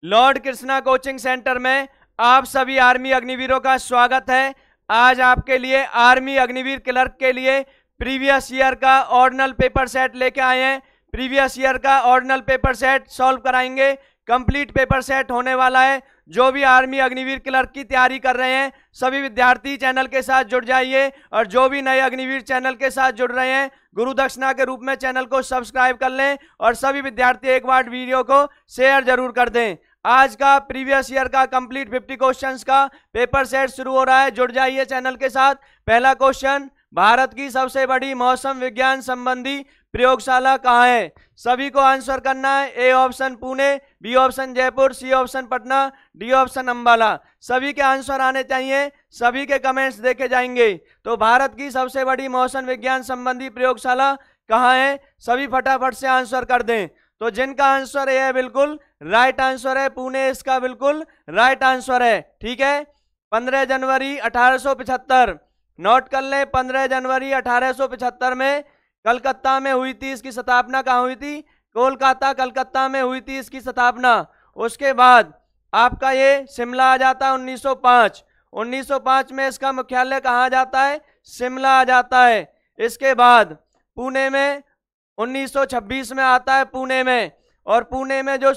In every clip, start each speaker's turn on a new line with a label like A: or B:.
A: Lord Krishna coaching centre में आप सभी आर्मी अग्निवीरों का स्वागत है। आज आपके लिए आर्मी अग्निवीर क्लर्क के लिए प्रीवियस ईयर का ऑर्डिनल पेपर सेट लेके आए हैं। प्रीवियस ईयर का ऑर्डिनल पेपर सेट सॉल्व कराएंगे। कंप्लीट पेपर सेट होने वाला है। जो भी आर्मी अग्निवीर क्लर्क की तैयारी कर रहे हैं सभी विद्यार्थी चैनल के साथ जुड़ जाइए, और जो भी नए अग्निवीर चैनल के साथ जुड़ रहे हैं गुरु दक्षिणा के रूप में चैनल को सब्सक्राइब कर लें, और सभी विद्यार्थी एक बार वीडियो को शेयर जरूर कर दें। आज का प्रीवियस ईयर का कंप्लीट 50 क्वेश्चंस का पेपर सेट शुरू हो रहा है। जुड़ जाइए चैनल के साथ। पहला क्वेश्चन, भारत की सबसे बड़ी मौसम विज्ञान संबंधी प्रयोगशाला कहाँ है? सभी को आंसर करना है। A option Pune, B option Jaipur, C option Patna, D option Ambala. सभी के आंसर आने चाहिए, सभी के कमेंट्स देखे जाएंगे। तो भारत की सबसे बड़ी मौसम विज्ञान संबंधी प्रयोगशाला कहाँ है? सभी फटाफट से आंसर कर दें। तो जिनका आंसर ए है बिल्कुल राइट आंसर है, पुणे इसका बिल्कुल राइट आंसर है। ठीक है, 15 जनवरी 1875 नोट कर लें। 15 जनवरी 1875 में कलकत्ता में हुई थी। इसकी स्थापना कहाँ हुई थी? कोलकाता कलकत्ता में हुई थी इसकी स्थापना। उसके बाद आपका ये शिमला आ जाता है 1905। 1905 में इसका मुख्यालय कहाँ आ जाता है? शिमला आ जाता है। इसके बाद पुणे में 1926 में आता है पुणे में, और पुणे में जो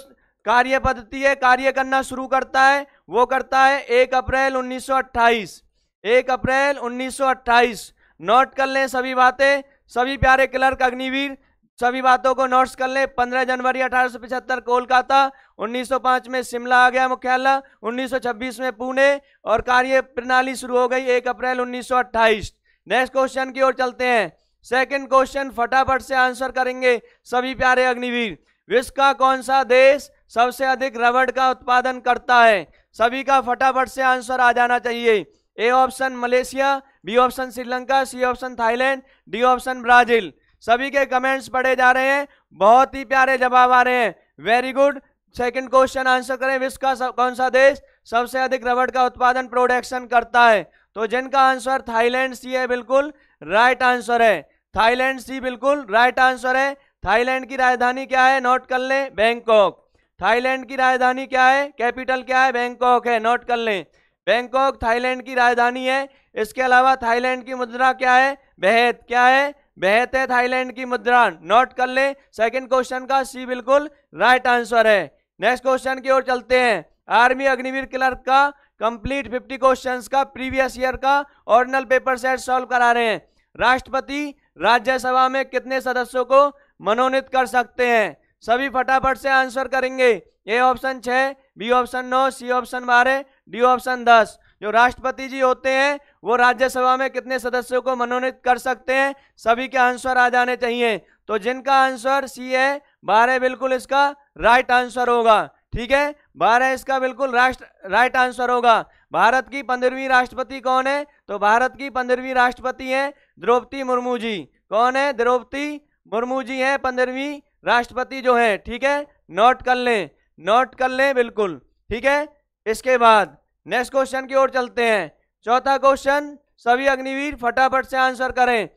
A: कार्य पद्धति है कार्य करना शुरू करता है वो करता है 1 अप्रैल 1928। 1 अप्रैल 1928 नोट कर लें सभी बातें। सभी प्यारे क्लर्क अग्निवीर सभी बातों को नोट्स कर लें। 15 जनवरी 1875 कोलकाता, 1905 में शिमला आ गया मुख्यालय, 1926 में पुणे, और कार्य प्रणाली शुरू हो गई 1 अप्रैल 1928। नेक्स्ट क्वेश्चन की ओर चलते हैं। सेकंड क्वेश्चन फटाफट से आंसर करेंगे सभी प्यारे अग्निवीर। विश्व का कौन सा देश सबसे अधिक रबड़ का उत्पादन करता है? सभी का फटाफट से आंसर आ जाना चाहिए। A option Malaysia, B option Sri Lanka, C option Thailand, D option Brazil. सभी के कमेंट्स पढ़े जा रहे हैं, बहुत ही प्यारे जवाब आ रहे हैं। Very good. Second question answer करें। विश्व का कौन सा देश सबसे अधिक रबड़ का उत्पादन प्रोडक्शन करता है? तो जिनका आंसर थाईलैंड सी है बिल्कुल राइट आंसर है। थाईलैंड सी बिल्कुल राइट आंसर है। थाईलैंड की राजधानी क्या है? नोट कर लें, बैंकॉक। थाईलैंड की राजधानी क्या है? कैपिटल क्या है? बैंकॉक है। नोट कर लें, बैंकॉक थाईलैंड की राजधानी है। इसके अलावा थाईलैंड की मुद्रा क्या है? बेहत। क्या है? बेहत है थाईलैंड की मुद्रा। नोट कर लें। सेकंड क्वेश्चन का सी बिल्कुल राइट आंसर है। नेक्स्ट क्वेश्चन की ओर चलते हैं। आर्मी अग्निवीर क्लर्क का कंप्लीट 50 क्वेश्चंस का प्रीवियस ईयर का ऑर्डिनल पेपर सेट सॉल्व करा रहे हैं। राष्ट्रपति राज्यसभा में कितने सदस्यों को मनोनीत कर सकते हैं? सभी फटाफट से आंसर करेंगे। A option 6, B option 9, C option 12, D option 10। जो राष्ट्रपति जी होते हैं वो राज्यसभा में कितने सदस्यों को मनोनीत कर सकते हैं? सभी के आंसर आ जाने चाहिए। तो जिनका आंसर सी है 12 बिल्कुल इसका राइट आंसर होगा। ठीक है, 12 इसका बिल्कुल राइट आंसर होगा। भारत की 15वीं राष्ट्रपति कौन है? तो भारत की 15वीं राष्ट्रपति है द्रौपदी मुर्मू जी। कौन है? द्रौपदी मुर्मू जी है 15वीं राष्ट्रपति जो है। ठीक है, नोट कर लें, नोट कर लें बिल्कुल। ठीक है, इसके बाद नेक्स्ट क्वेश्चन की ओर चलते हैं। चौथा क्वेश्चन सभी अग्निवीर फटाफट से आंसर करें।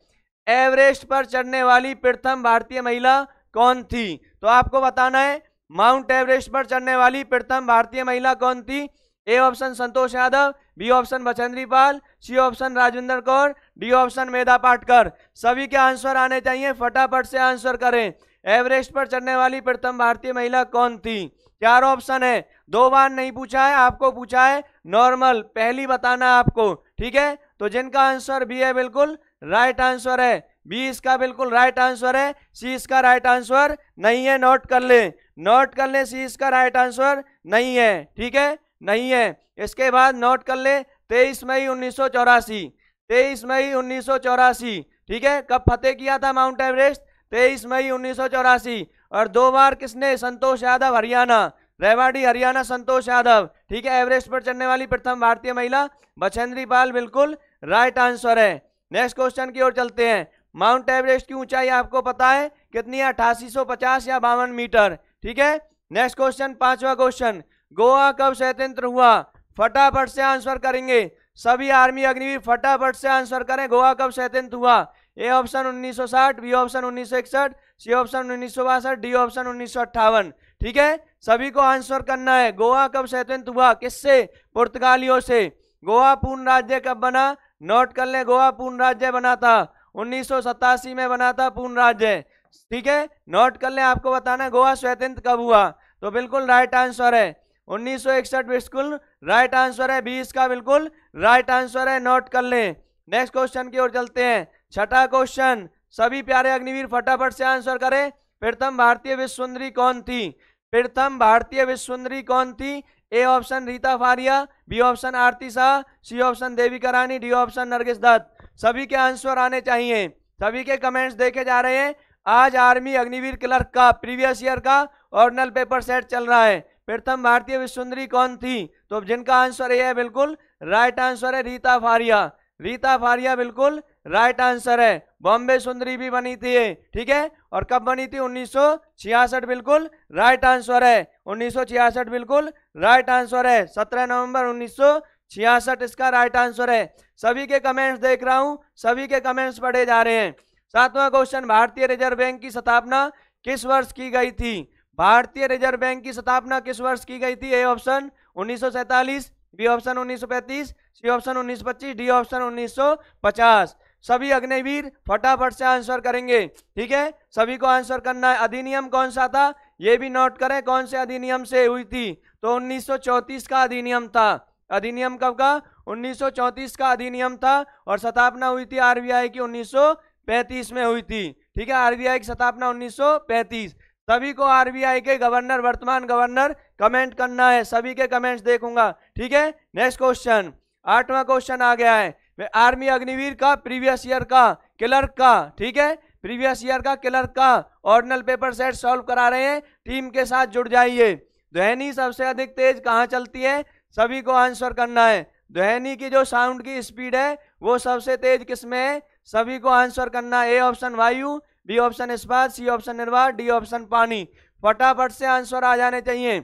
A: एवरेस्ट पर चढ़ने वाली प्रथम भारतीय महिला कौन थी? तो आपको बताना है माउंट एवरेस्ट पर चढ़ने वाली प्रथम भारतीय महिला कौन थी। A option Santosh Yadav, B option Bachendri Pal, C option Rajendra Kaur, D option Medha Patkar. सभी के आंसर आने चाहिए, फटाफट से आंसर करें। एवरेस्ट पर चढ़ने वाली प्रथम भारतीय महिला कौन थी? 4 ऑप्शन है, 2 बार नहीं पूछा है, आपको पूछा है नॉर्मल, पहली बताना आपको। ठीक है, तो जिनका आंसर बी है बिल्कुल राइट आंसर है। बी इसका बिल्कुल राइट आंसर है, सी इसका राइट आंसर नहीं है। नोट कर लें, नोट कर लें, सी इसका राइट आंसर नहीं है। ठीक है, नहीं है। इसके बाद नोट कर लें 23 मई 1984। 23 मई 1984। ठीक है, कब फतेह किया था माउंट एवरेस्ट? 23 मई 1984। और 2 बार किसने? संतोष यादव, हरियाणा, रेवाड़ी हरियाणा, संतोष यादव। ठीक है, एवरेस्ट पर चढ़ने वाली प्रथम भारतीय महिला बछेंद्री पाल बिल्कुल राइट आंसर है। नेक्स्ट क्वेश्चन की ओर चलते हैं। माउंट एवरेस्ट की ऊंचाई आपको पता है कितनी है? 8850 या 52 मीटर। ठीक है, नेक्स्ट क्वेश्चन, पांचवा क्वेश्चन, गोवा कब स्वतंत्र हुआ? फटाफट से आंसर करेंगे सभी आर्मी अग्निवीर, फटाफट से आंसर करें। गोवा कब स्वतंत्र हुआ? A option 1960, B option 1961, C option 1962, D option 1958। ठीक है, सभी को आंसर करना है। गोवा कब स्वतंत्र हुआ, किससे, पुर्तगालियों से। गोवा पूर्ण राज्य कब बना, नोट कर ले, गोवा पूर्ण राज्य बना था 1987 में बना था पूर्ण राज्य, ठीक है, नोट कर ले। आपको बताना है गोवा स्वतंत्र कब हुआ, तो बिल्कुल राइट आंसर है 1961, बिल्कुल राइट आंसर है, 20 का बिल्कुल राइट आंसर है, नोट कर ले। नेक्स्ट क्वेश्चन की ओर चलते हैं, छठा क्वेश्चन, सभी प्यारे अग्निवीर फटाफट से आंसर करें। प्रथम भारतीय विश्व सुंदरी कौन थी, प्रथम भारतीय विश्व सुंदरी कौन थी। A option Reita Faria, B option Aarti Shah, C option Devika Rani, D option Nargis Dutt. सभी के आंसर आने चाहिए, सभी के कमेंट्स देखे जा रहे हैं। आज आर्मी अग्निवीर क्लर्क का प्रीवियस ईयर का ऑर्डिनल पेपर सेट चल रहा है। प्रथम भारतीय विश्व सुंदरी कौन थी, तो जिनका आंसर ये है बिल्कुल राइट आंसर है रीता फारिया, रीता फारिया बिल्कुल राइट आंसर है। बॉम्बे सुंदरी भी बनी थी, ठीक है, और कब बनी थी, 1966, बिल्कुल राइट आंसर है, 1966 बिल्कुल राइट आंसर है, 17 नवंबर 1966 इसका राइट आंसर है। सभी के कमेंट्स देख रहा हूं, सभी के कमेंट्स पढ़े जा रहे हैं। सातवां क्वेश्चन, भारतीय रिजर्व बैंक की स्थापना किस वर्ष की गई थी, भारतीय रिजर्व बैंक की स्थापना किस वर्ष की गई थी। A option 1947, B option 1935, C option 1925, D option 1950। सभी अग्निवीर फटाफट से आंसर करेंगे, ठीक है, सभी को आंसर करना है। अधिनियम कौन सा था, ये भी नोट करें, कौन से अधिनियम से हुई थी, तो 1934 का अधिनियम था। अधिनियम कब का, 1934 का अधिनियम था, और स्थापना हुई थी आरबीआई की 1935 में हुई थी, ठीक है, आरबीआई की स्थापना 1935। सभी को आरबीआई के गवर्नर, वर्तमान गवर्नर कमेंट करना है, सभी के कमेंट्स देखूंगा, ठीक है। नेक्स्ट क्वेश्चन, आठवां क्वेश्चन आ गया है, आर्मी अग्निवीर का प्रीवियस ईयर का क्लर्क का, ठीक है, प्रीवियस ईयर का क्लर्क का ऑर्डिनल पेपर सेट सॉल्व करा रहे हैं, टीम के साथ जुड़ जाइए। ध्वनि सबसे अधिक तेज कहाँ चलती है, सभी को आंसर करना है। ध्वनि की जो साउंड की स्पीड है वो सबसे तेज किसमें है, सभी को आंसर करना है। ए ऑप्शन वायु, बी ऑप्शन इस्पात, सी ऑप्शन निर्वात, डी ऑप्शन पानी। फटाफट से आंसर आ जाने चाहिए।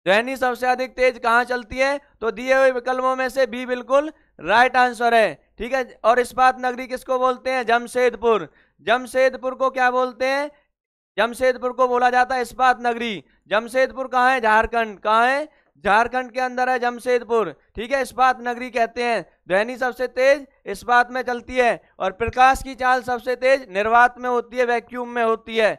A: ध्वनि सबसे अधिक तेज कहाँ चलती है, तो दिए हुए विकल्पों में से बी बिल्कुल राइट आंसर है, ठीक है। और इस्पात नगरी किसको बोलते हैं, जमशेदपुर, जमशेदपुर को क्या बोलते हैं, जमशेदपुर को बोला जाता है इस्पात नगरी। जमशेदपुर कहाँ है, झारखंड, कहाँ है, झारखंड के अंदर है जमशेदपुर, ठीक है, इस्पात नगरी कहते हैं। ध्वनि सबसे तेज इस्पात में चलती है, और प्रकाश की चाल सबसे तेज निर्वात में होती है, वैक्यूम में होती है।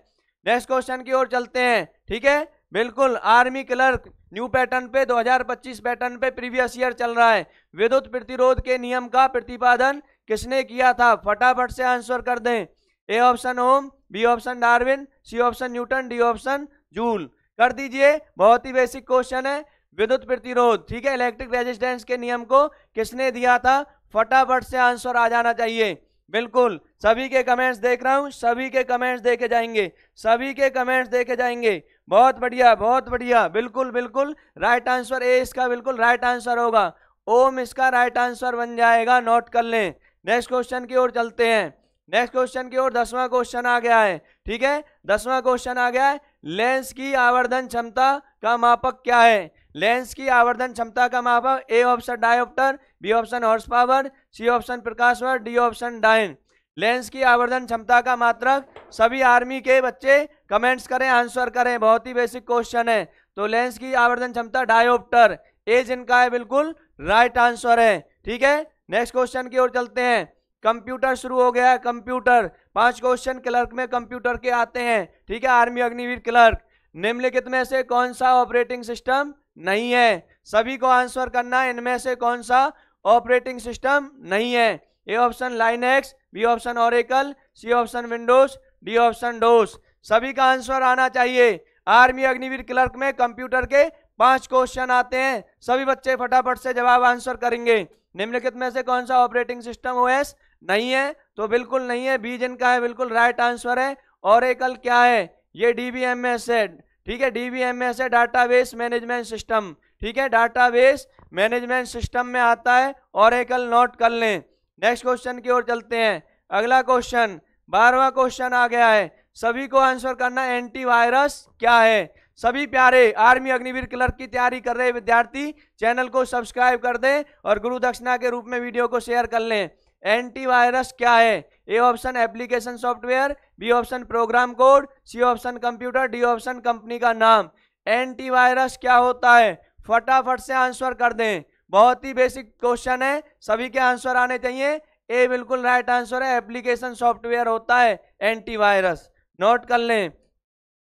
A: नेक्स्ट क्वेश्चन की ओर चलते हैं, ठीक है, बिल्कुल आर्मी क्लर्क न्यू पैटर्न पे 2025 पैटर्न पे प्रीवियस ईयर चल रहा है। विद्युत प्रतिरोध के नियम का प्रतिपादन किसने किया था, फटाफट से आंसर कर दें। A option Ohm, B option Darwin, C option Newton, D option Joule. कर दीजिए, बहुत ही बेसिक क्वेश्चन है। विद्युत प्रतिरोध, ठीक है, इलेक्ट्रिक रेजिस्टेंस के नियम को किसने दिया था, फटाफट से आंसर आ जाना चाहिए। बिल्कुल सभी के कमेंट्स देख रहा हूं, सभी के कमेंट्स देखे जाएंगे, सभी के कमेंट्स देखे जाएंगे। बहुत बढ़िया, बहुत बढ़िया, बिल्कुल बिल्कुल राइट आंसर ए इसका बिल्कुल राइट आंसर होगा। ओम इसका राइट आंसर बन जाएगा, नोट कर लें। नेक्स्ट क्वेश्चन की ओर चलते हैं। नेक्स्ट क्वेश्चन की ओर 10वां क्वेश्चन आ गया है, ठीक है, 10वां क्वेश्चन आ गया है। लेंस की आवर्धन क्षमता का मापक क्या है, लेंस की आवर्धन क्षमता का मापक। A option dioptre, B option horse power, C option प्रकाश वर्ष, डी ऑप्शन डायन। लेंस की आवर्धन क्षमता का मात्रक, सभी आर्मी के बच्चे कमेंट्स करें, आंसर करें, बहुत ही बेसिक क्वेश्चन है। तो लेंस की आवर्धन क्षमता डायोप्टर, ए जिनका है बिल्कुल राइट आंसर है, ठीक है। नेक्स्ट क्वेश्चन की ओर चलते हैं। कंप्यूटर शुरू हो गया है, कंप्यूटर 5 क्वेश्चन क्लर्क में कंप्यूटर के आते हैं, ठीक है, आर्मी अग्निवीर क्लर्क। निम्नलिखित में से कौन सा ऑपरेटिंग सिस्टम नहीं है, सभी को आंसर करना है, इनमें से कौन सा ऑपरेटिंग सिस्टम नहीं है। A option Linux, B option Oracle, C option Windows, D option DOS. सभी का आंसर आना चाहिए। आर्मी अग्निवीर क्लर्क में कंप्यूटर के 5 क्वेश्चन आते हैं, सभी बच्चे फटाफट से जवाब आंसर करेंगे। निम्नलिखित में से कौन सा ऑपरेटिंग सिस्टम ओएस नहीं है, तो बिल्कुल नहीं है, बी जिनका है बिल्कुल राइट आंसर है। ओरेकल क्या है, ये डीबीएमएस है, ठीक है, डीबीएमएस है डाटाबेस मैनेजमेंट सिस्टम, ठीक है, डाटाबेस मैनेजमेंट सिस्टम में आता है। ओरेकल नोट कर लें। नेक्स्ट क्वेश्चन की ओर चलते हैं। अगला क्वेश्चन 12वां क्वेश्चन आ गया है, सभी को आंसर करना, एंटीवायरस क्या है। सभी प्यारे आर्मी अग्निवीर क्लर्क की तैयारी कर रहे विद्यार्थी चैनल को सब्सक्राइब कर दें और गुरु दक्षिणा के रूप में वीडियो को शेयर कर लें। एंटीवायरस क्या है? A option application software, B option program code, C option computer, D option company का नाम। एंटीवायरस क्या होता है? फटाफट से आंसर कर दें, बहुत ही बेसिक क्वेश्चन है, सभी के आंसर आने चाहिए। ए बिल्कुल राइट आंसर है, एप्लीकेशन सॉफ्टवेयर होता है एंटीवायरस। नोट कर लें।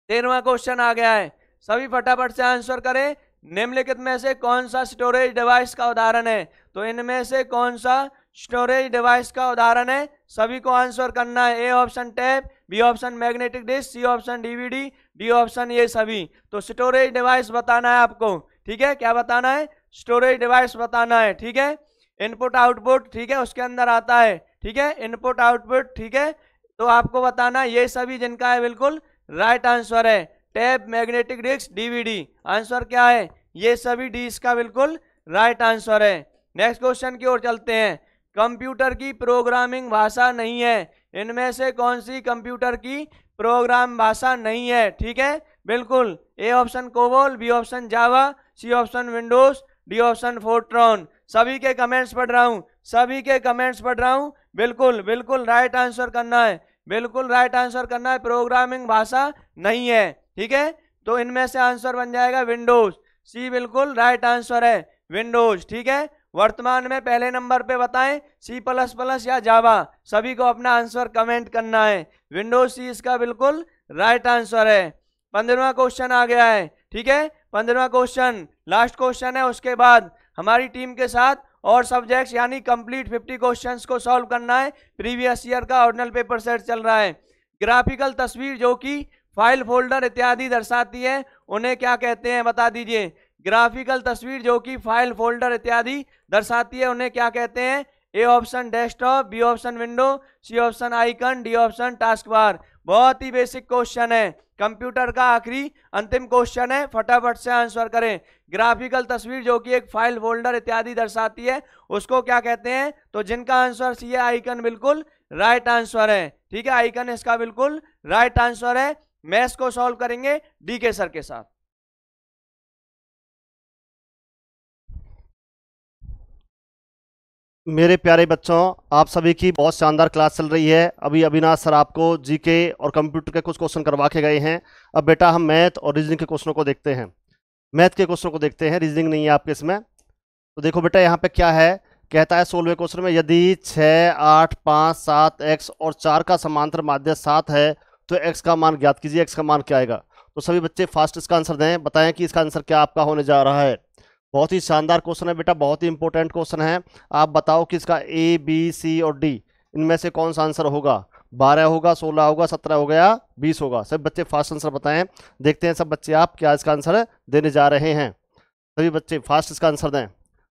A: 13वां क्वेश्चन आ गया है, सभी फटाफट से आंसर करें। निम्नलिखित में से कौन सा स्टोरेज डिवाइस का उदाहरण है? तो इनमें से कौन सा स्टोरेज डिवाइस का उदाहरण है? सभी को आंसर करना है। A option tab, B option magnetic disk, C option DVD, D option ये सभी। तो स्टोरेज डिवाइस बताना है आपको, ठीक है? क्या बताना है? स्टोरेज डिवाइस बताना है, ठीक है? इनपुट आउटपुट, ठीक है, उसके अंदर आता है, ठीक है, इनपुट आउटपुट, ठीक है। तो आपको बताना ये सभी जिनका है बिल्कुल राइट आंसर है। Tab, magnetic disk, DVD, answer क्या है? ये सभी डी इसका बिल्कुल राइट आंसर है। नेक्स्ट क्वेश्चन की ओर चलते हैं। कंप्यूटर की प्रोग्रामिंग भाषा नहीं है, इनमें से कौन सी कंप्यूटर की प्रोग्राम भाषा नहीं है? ठीक है, बिल्कुल। A option COBOL, B option Java, C option Windows, D option Fortran. सभी के कमेंट्स पढ़ रहा हूं, सभी के कमेंट्स पढ़ रहा हूं। बिल्कुल बिल्कुल राइट आंसर करना है, बिल्कुल राइट आंसर करना है। प्रोग्रामिंग भाषा नहीं है, ठीक है। तो इनमें से आंसर बन जाएगा विंडोज। सी बिल्कुल राइट आंसर है, विंडोज, ठीक है। वर्तमान में पहले नंबर पे बताएं सी प्लस प्लस या जावा। सभी को अपना आंसर कमेंट करना है। विंडोज सी इसका बिल्कुल राइट आंसर है। 15वां क्वेश्चन आ गया है, ठीक है। 15वां क्वेश्चन लास्ट क्वेश्चन है, उसके बाद हमारी टीम के साथ और सब्जेक्ट्स यानी कंप्लीट 50 क्वेश्चंस को सॉल्व करना है। प्रीवियस ईयर का ऑर्डिनल पेपर सेट चल रहा है। ग्राफिकल तस्वीर जो कि फाइल फोल्डर इत्यादि दर्शाती है उन्हें क्या कहते हैं, बता दीजिए। ग्राफिकल तस्वीर जो कि फाइल फोल्डर इत्यादि दर्शाती है उन्हें क्या कहते हैं? A option desktop, B option window, C option icon, D option taskbar. बहुत ही बेसिक क्वेश्चन है, कंप्यूटर का आखिरी अंतिम क्वेश्चन है, फटाफट से आंसर करें। ग्राफिकल तस्वीर जो कि एक फाइल फोल्डर इत्यादि दर्शाती है उसको क्या कहते हैं? तो जिनका आंसर सी है आइकन बिल्कुल राइट आंसर है, ठीक है। आइकन इसका बिल्कुल राइट आंसर है। मैथ्स को सॉल्व करेंगे डी के सर के साथ।
B: मेरे प्यारे बच्चों, आप सभी की बहुत शानदार क्लास चल रही है। अभी अविनाश सर आपको जीके और कंप्यूटर के कुछ क्वेश्चन करवा के गए हैं। अब बेटा हम मैथ और रीजनिंग के क्वेश्चनों को देखते हैं। मैथ के क्वेश्चनों को देखते हैं, रीजनिंग नहीं है आपके इसमें। तो देखो बेटा यहाँ पे क्या है, कहता है 16वें क्वेश्चन में यदि 6, 8, 5, 7 x और 4 का समांतर माध्य 7 है तो x का मान ज्ञात कीजिए। x का मान क्या आएगा? तो सभी बच्चे फास्ट इसका आंसर दें, बताएं कि इसका आंसर क्या आपका होने जा रहा है। बहुत ही शानदार क्वेश्चन है बेटा, बहुत ही इंपॉर्टेंट क्वेश्चन है। आप बताओ कि इसका ए, बी, सी और डी इनमें से कौन सा आंसर होगा? 12 होगा, 16 होगा, 17 होगा या 20 होगा? सब बच्चे फास्ट आंसर बताएं। देखते हैं सब बच्चे आप क्या इसका आंसर देने जा रहे हैं। सभी बच्चे फास्ट इसका आंसर दें।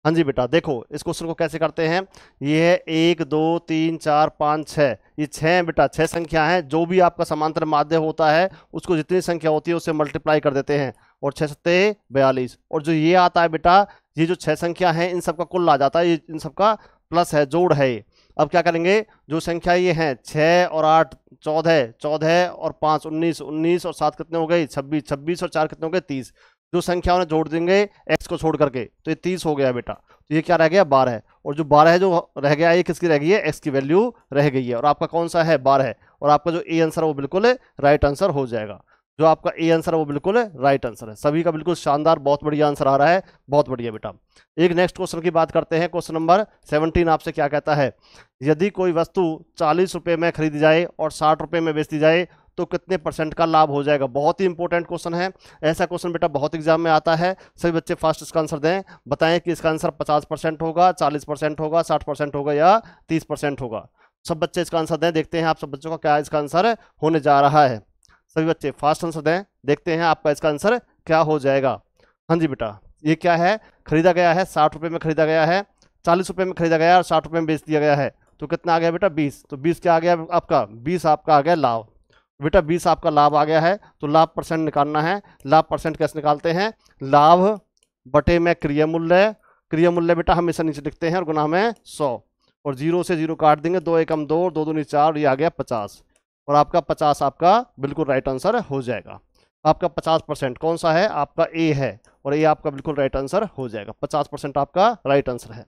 B: हाँ जी बेटा, देखो इस क्वेश्चन को कैसे करते हैं। ये है 1, 2, 3, 4, 5, 6, ये 6 है बेटा। 6 संख्या है। जो भी आपका समांतर माध्य होता है उसको जितनी संख्या होती है उससे मल्टीप्लाई कर देते हैं, और 6 सत्ते 42। और जो ये आता है बेटा, ये जो 6 संख्या है इन सबका कुल आ जाता है, ये इन सबका प्लस है, जोड़ है ये। अब क्या करेंगे, जो संख्या ये है 6 और 8 14, 14 और 5 19, 19 और 7 कितने हो गए? 26, 26 और 4 कितने हो गए? 30। जो संख्या उन्हें जोड़ देंगे x को छोड़ करके, तो ये 30 हो गया बेटा। तो ये क्या रह गया? 12 है। और जो 12 है जो रह गया, ये किसकी रह गई है? x की वैल्यू रह गई है। और आपका कौन सा है? 12 है। और आपका जो ए आंसर है वो बिल्कुल राइट आंसर हो जाएगा। जो आपका ए आंसर है वो बिल्कुल राइट आंसर है। सभी का बिल्कुल शानदार, बहुत बढ़िया आंसर आ रहा है, बहुत बढ़िया बेटा। एक नेक्स्ट क्वेश्चन की बात करते हैं। क्वेश्चन नंबर 17 आपसे क्या कहता है, यदि कोई वस्तु 40 रुपये में खरीदी जाए और 60 रुपये में बेच दी जाए तो कितने % का लाभ हो जाएगा? बहुत ही इंपॉर्टेंट क्वेश्चन है। ऐसा क्वेश्चन बेटा बहुत एग्जाम में आता है। सभी बच्चे फास्ट इसका आंसर दें, बताएं कि इसका आंसर 50% होगा, 40% होगा, 60% होगा या 30% होगा। सब बच्चे इसका आंसर दें, देखते हैं आप सब बच्चों का क्या इसका आंसर होने जा रहा है। सभी बच्चे फास्ट आंसर दें, देखते हैं आपका इसका आंसर क्या हो जाएगा। हाँ जी बेटा, ये क्या है? खरीदा गया है, 60 रुपये में खरीदा गया है, 40 रुपये में खरीदा गया है और 60 रुपये में बेच दिया गया है। तो कितना आ गया बेटा? 20। तो 20 क्या आ गया आपका? 20 आपका आ गया लाभ बेटा। 20 आपका लाभ आ गया है। तो लाभ % निकालना है। लाभ % कैसे निकालते हैं? लाभ बटे में क्रिया मूल्य। क्रिया मूल्य बेटा हमेशा नीचे लिखते हैं और गुना में 100, और 0 से 0 काट देंगे, 2 एकम 2, 2 दूनी 4, ये आ गया 50। और आपका 50 आपका बिल्कुल राइट आंसर हो जाएगा। आपका 50% कौन सा है? आपका ए है, और ए आपका बिल्कुल राइट आंसर हो जाएगा। 50% आपका राइट आंसर है।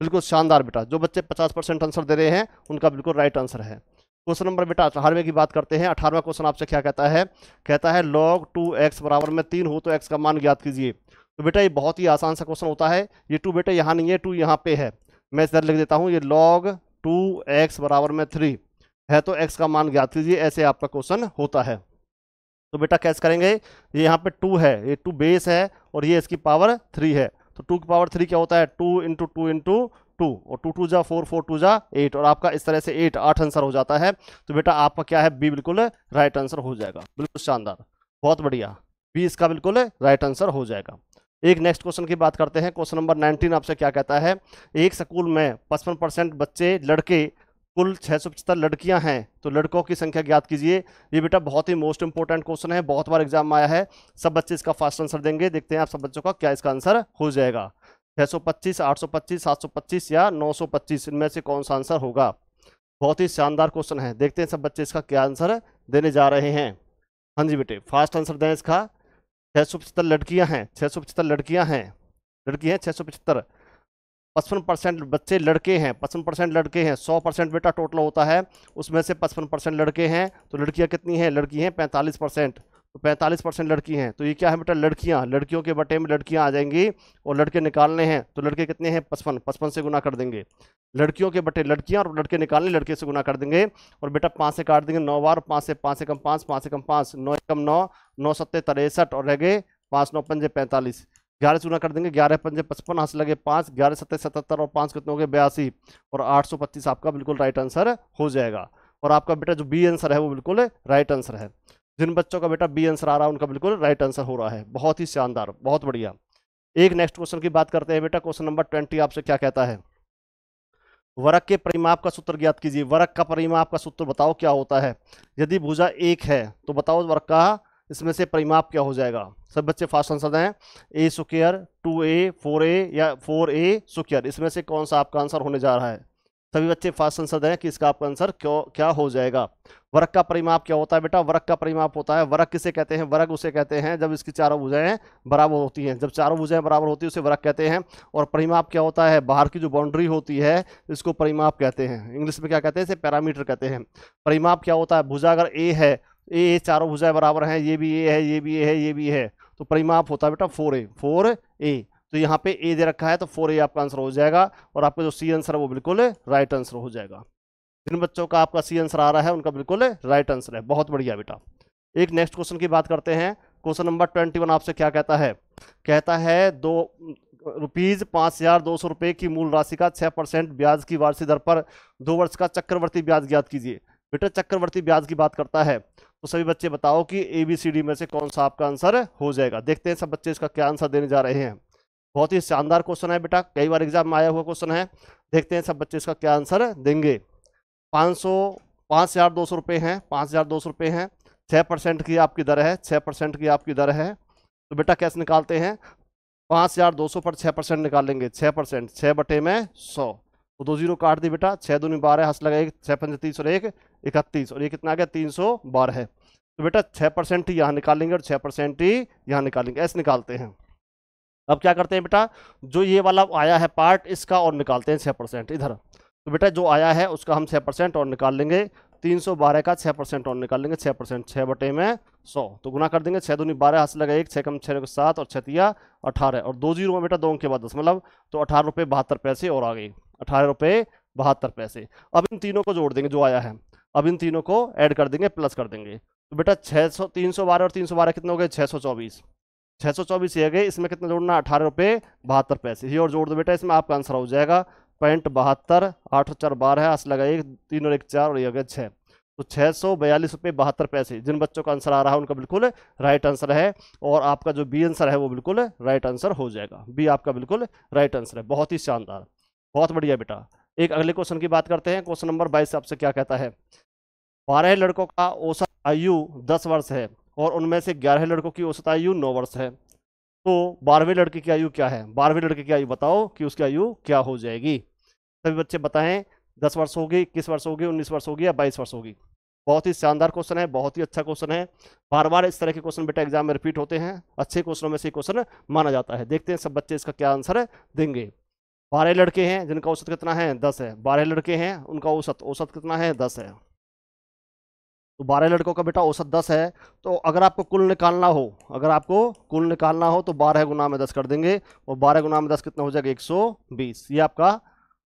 B: बिल्कुल शानदार बेटा, जो बच्चे 50% आंसर दे रहे हैं उनका बिल्कुल राइट आंसर है। क्वेश्चन नंबर बेटा 18वें की बात करते हैं। 18वां क्वेश्चन आपसे क्या कहता है log 2x बराबर में 3 हो तो x का मान ज्ञात कीजिए। तो बेटा ये बहुत ही आसान सा क्वेश्चन होता है। ये 2 बेटा यहाँ नहीं है, 2 यहाँ पे है, मैं इधर लिख देता हूँ। ये log 2x बराबर में 3 है तो x का मान ज्ञात कीजिए, ऐसे आपका क्वेश्चन होता है। तो बेटा कैसे करेंगे, ये यहाँ पे 2 है, ये 2 बेस है और ये इसकी पावर 3 है, तो 2 की पावर 3 क्या होता है, 2 इंटू 2 इंटू 2, और 2 2 जा 4, 4 2 जा 8, और आपका इस तरह से 8 आंसर हो जाता है। तो बेटा आपका क्या है, बी बिल्कुल राइट आंसर हो जाएगा। बिल्कुल शानदार, बहुत बढ़िया, बी इसका बिल्कुल राइट आंसर हो जाएगा। एक नेक्स्ट क्वेश्चन की बात करते हैं। क्वेश्चन नंबर 19 आपसे क्या कहता है, एक स्कूल में 55% बच्चे लड़के, कुल 675 लड़कियां हैं, तो लड़कों की संख्या ज्ञात कीजिए। ये बेटा बहुत ही मोस्ट इंपोर्टेंट क्वेश्चन है, बहुत बार एग्जाम में आया है। सब बच्चे इसका फास्ट आंसर देंगे, देखते हैं आप सब बच्चों का क्या इसका आंसर हो जाएगा। 625, 825, 725 या 925, इनमें से कौन सा आंसर होगा। बहुत ही शानदार क्वेश्चन है, देखते हैं सब बच्चे इसका क्या आंसर देने जा रहे हैं। हाँ जी बेटे, फास्ट आंसर दें इसका। 675 लड़कियां हैं, 675 लड़कियां हैं, लड़की हैं 675। 55% बच्चे लड़के हैं, 55% लड़के हैं, 100% बेटा टोटल होता है, उसमें से 55% लड़के हैं, तो लड़कियां कितनी हैं, लड़की हैं 45%, तो 45% लड़की हैं, तो ये क्या है बेटा, लड़कियां, लड़कियों के बटे में लड़कियां आ जाएंगी, और लड़के निकालने हैं, तो लड़के कितने हैं 55, 55 से गुना कर देंगे, लड़कियों के बटे लड़कियां और लड़के निकालने, लड़के से गुना कर देंगे, और बेटा 5 से काट देंगे 9 बार, 5 से 5 से कम 5, 5 से कम 5, 9 से कम 9, 9 सत्ते 63, और रह गए 5 9 पंजे 45, 11 से गुना कर देंगे, 11 पंजे 55, हाथ से लगे 5, 11 सत्ते 77, और 5 कितने हो गए 82, और 825 आपका बिल्कुल राइट आंसर हो जाएगा। और आपका बेटा जो बी आंसर है वो बिल्कुल राइट आंसर है। जिन बच्चों का बेटा बी आंसर आ रहा है उनका बिल्कुल राइट आंसर हो रहा है, बहुत ही शानदार, बहुत बढ़िया। एक नेक्स्ट क्वेश्चन की बात करते हैं बेटा। क्वेश्चन नंबर 20 आपसे क्या कहता है, वर्ग के परिमाप का सूत्र ज्ञात कीजिए। वर्ग का परिमाप का सूत्र बताओ क्या होता है। यदि भुजा 1 है तो बताओ वर्ग का इसमें से परिमाप क्या हो जाएगा। सब बच्चे फास्ट आंसर दें। ए स्क्वायर 2a 4a या 4a स्क्वायर, इसमें से कौन सा आपका आंसर होने जा रहा है। सभी बच्चे फास्ट आंसर दें कि इसका आपका आंसर क्या हो जाएगा। वर्ग का परिमाप क्या होता है बेटा, वर्ग का परिमाप होता है, वर्ग किसे कहते हैं, वर्ग उसे कहते हैं जब इसकी चारों भुजाएं बराबर होती हैं, जब चारों भुजाएं बराबर होती है उसे वर्ग कहते हैं। और परिमाप क्या होता है, बाहर की जो बाउंड्री होती है इसको परिमाप कहते हैं, इंग्लिश में क्या कहते हैं, इसे पैरामीटर कहते हैं। परिमाप क्या होता है, भुजा अगर ए है, ए चारों भुजाएं बराबर हैं, ये भी ए है, ये भी ए है, ये भी है, तो परिमाप होता है बेटा 4a। तो यहाँ पे ए दे रखा है तो 4a आपका आंसर हो जाएगा, और आपका जो सी आंसर है वो बिल्कुल राइट आंसर हो जाएगा। जिन बच्चों का आपका सी आंसर आ रहा है उनका बिल्कुल राइट आंसर है, बहुत बढ़िया बेटा। एक नेक्स्ट क्वेश्चन की बात करते हैं। क्वेश्चन नंबर 21 आपसे क्या कहता है, कहता है ₹5,200 की मूल राशि का 6% ब्याज की वार्षिक दर पर 2 वर्ष का चक्रवर्ती ब्याज ज्ञात कीजिए। बेटा चक्रवर्ती ब्याज की बात करता है, तो सभी बच्चे बताओ कि ABCD में से कौन सा आपका आंसर हो जाएगा। देखते हैं सब बच्चे इसका क्या आंसर देने जा रहे हैं। बहुत ही शानदार क्वेश्चन है बेटा, कई बार एग्जाम में आया हुआ क्वेश्चन है। देखते हैं सब बच्चे इसका क्या आंसर देंगे। 5,200 रुपये हैं, 5,200 रुपये हैं, 6% की आपकी दर है, 6% की आपकी दर है। तो बेटा कैसे निकालते हैं, 5,200 पर 6% निकालेंगे, 6%, 6 बटे में 100, तो 2 जीरो काट दी बेटा, 6 दूनी 12, हंस लगा 1, 6 पंजे 30 और 1 31, और ये कितना आ गया 312 है। तो बेटा 6% ही यहाँ निकालेंगे और 6% ही यहाँ निकालेंगे, ऐसे निकालते हैं। अब क्या करते हैं बेटा, जो ये वाला आया है पार्ट इसका और निकालते हैं 6% इधर। तो बेटा जो आया है उसका हम 6% और निकाल लेंगे, 312 का 6% और निकाल लेंगे, 6%, 6 बटे में 100, तो गुना कर देंगे, 6 दूनी 12, हाथ से लगा 1, 6 कम 6 7 और 6 तिया 18, और 2 जीरो में बेटा 2 अंक के बाद 10 मतलब, तो 18 रुपये 72 पैसे और आ गई, 18 रुपये 72 पैसे। अब इन तीनों को जोड़ देंगे जो आया है, अब इन तीनों को ऐड कर देंगे, प्लस कर देंगे, तो बेटा 312 और 312 कितने हो गए 624, 624 ये गए, इसमें कितना जोड़ना 18 रुपये 72 पैसे, ये और जोड़ दो बेटा, इसमें आपका आंसर हो जाएगा 0.72, 8 4 12 है, लगा 1 3 और 1 4 और ये गए 6, तो 642 रुपये 72 पैसे। जिन बच्चों का आंसर आ रहा है उनका बिल्कुल राइट आंसर है, और आपका जो बी आंसर है वो बिल्कुल राइट आंसर हो जाएगा, बी आपका बिल्कुल राइट आंसर है। बहुत ही शानदार, बहुत बढ़िया बेटा। एक अगले क्वेश्चन की बात करते हैं। क्वेश्चन नंबर 22 आपसे क्या कहता है, 12 लड़कों का औसत आयु 10 वर्ष है और उनमें से 11 लड़कों की औसत आयु 9 वर्ष है, तो 12वें लड़के की आयु क्या है, 12वें लड़के की आयु बताओ कि उसकी आयु क्या हो जाएगी। सभी बच्चे बताएं, 10 वर्ष होगी, 21 वर्ष होगी, 19 वर्ष होगी या 22 वर्ष होगी। बहुत ही शानदार क्वेश्चन है, बहुत ही अच्छा क्वेश्चन है, बार बार इस तरह के क्वेश्चन बेटा एग्जाम में रिपीट होते हैं, अच्छे क्वेश्चनों में से क्वेश्चन माना जाता है। देखते हैं सब बच्चे इसका क्या आंसर देंगे। 12 लड़के हैं जिनका औसत कितना है 10 है, 12 लड़के हैं उनका औसत औसत कितना है 10 है। तो 12 लड़कों का बेटा औसत 10 है। तो अगर आपको कुल निकालना हो, अगर आपको कुल निकालना हो तो 12 गुना में 10 कर देंगे, और 12 गुना में 10 कितना हो जाएगा 120, ये आपका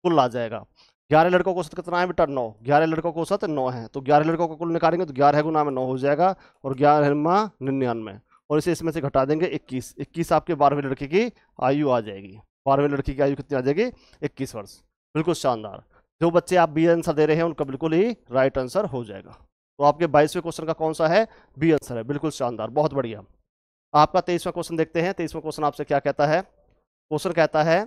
B: कुल आ जाएगा। 11 लड़कों का औसत कितना है बेटा 9, 11 लड़कों का औसत 9 है, तो 11 लड़कों का कुल निकालेंगे तो 11 गुना में 9 हो जाएगा, और 11 99, और इसे इसमें से घटा देंगे 21, 21 आपके 12वें लड़के की आयु आ जाएगी। 12वें लड़के की आयु कितनी आ जाएगी 21 वर्ष। बिल्कुल शानदार। जो बच्चे आप बी आंसर दे रहे हैं उनका बिल्कुल ही राइट आंसर हो जाएगा। तो आपके 22वें क्वेश्चन का कौन सा है, बी आंसर है। बिल्कुल शानदार, बहुत बढ़िया। आपका 23वां क्वेश्चन देखते हैं। 23वां क्वेश्चन आपसे क्या कहता है। क्वेश्चन कहता है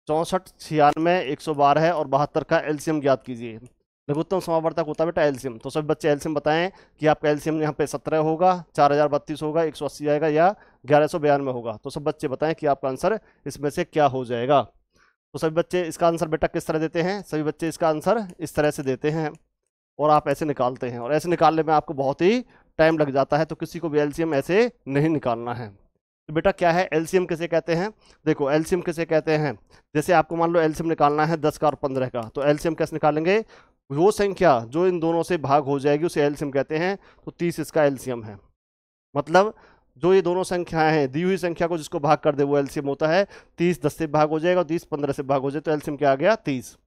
B: 64, 96, 112 है और 72 का एलसीएम ज्ञात कीजिए। लघुत्तम समावर्तक होता है बेटा एलसीएम। तो सभी बच्चे एलसीएम बताएं कि आपका एलसीएम यहाँ पे 17 होगा, 4032 होगा, 180 आएगा, या 1192 होगा। तो सब बच्चे बताएं कि आपका आंसर इसमें से क्या हो जाएगा। तो सभी बच्चे इसका आंसर बेटा किस तरह देते हैं, सभी बच्चे इसका आंसर इस तरह से देते हैं, और आप ऐसे निकालते हैं, और ऐसे निकालने में आपको बहुत ही टाइम लग जाता है, तो किसी को भी एलसीएम ऐसे नहीं निकालना है। तो बेटा क्या है एलसीएम किसे कहते हैं, देखो एलसीएम किसे कहते हैं, जैसे आपको मान लो एलसीएम निकालना है 10 का और 15 का, तो एलसीएम कैसे निकालेंगे, वो संख्या जो इन दोनों से भाग हो जाएगी उसे एलसीएम कहते हैं। तो 30 इसका एलसीएम है, मतलब जो ये दोनों संख्याएं हैं, दी हुई संख्या को जिसको भाग कर दे वो एलसीएम होता है। 30 10 से भाग हो जाएगा और 30 15 से भाग हो जाए तो एलसीएम क्या आ गया 30।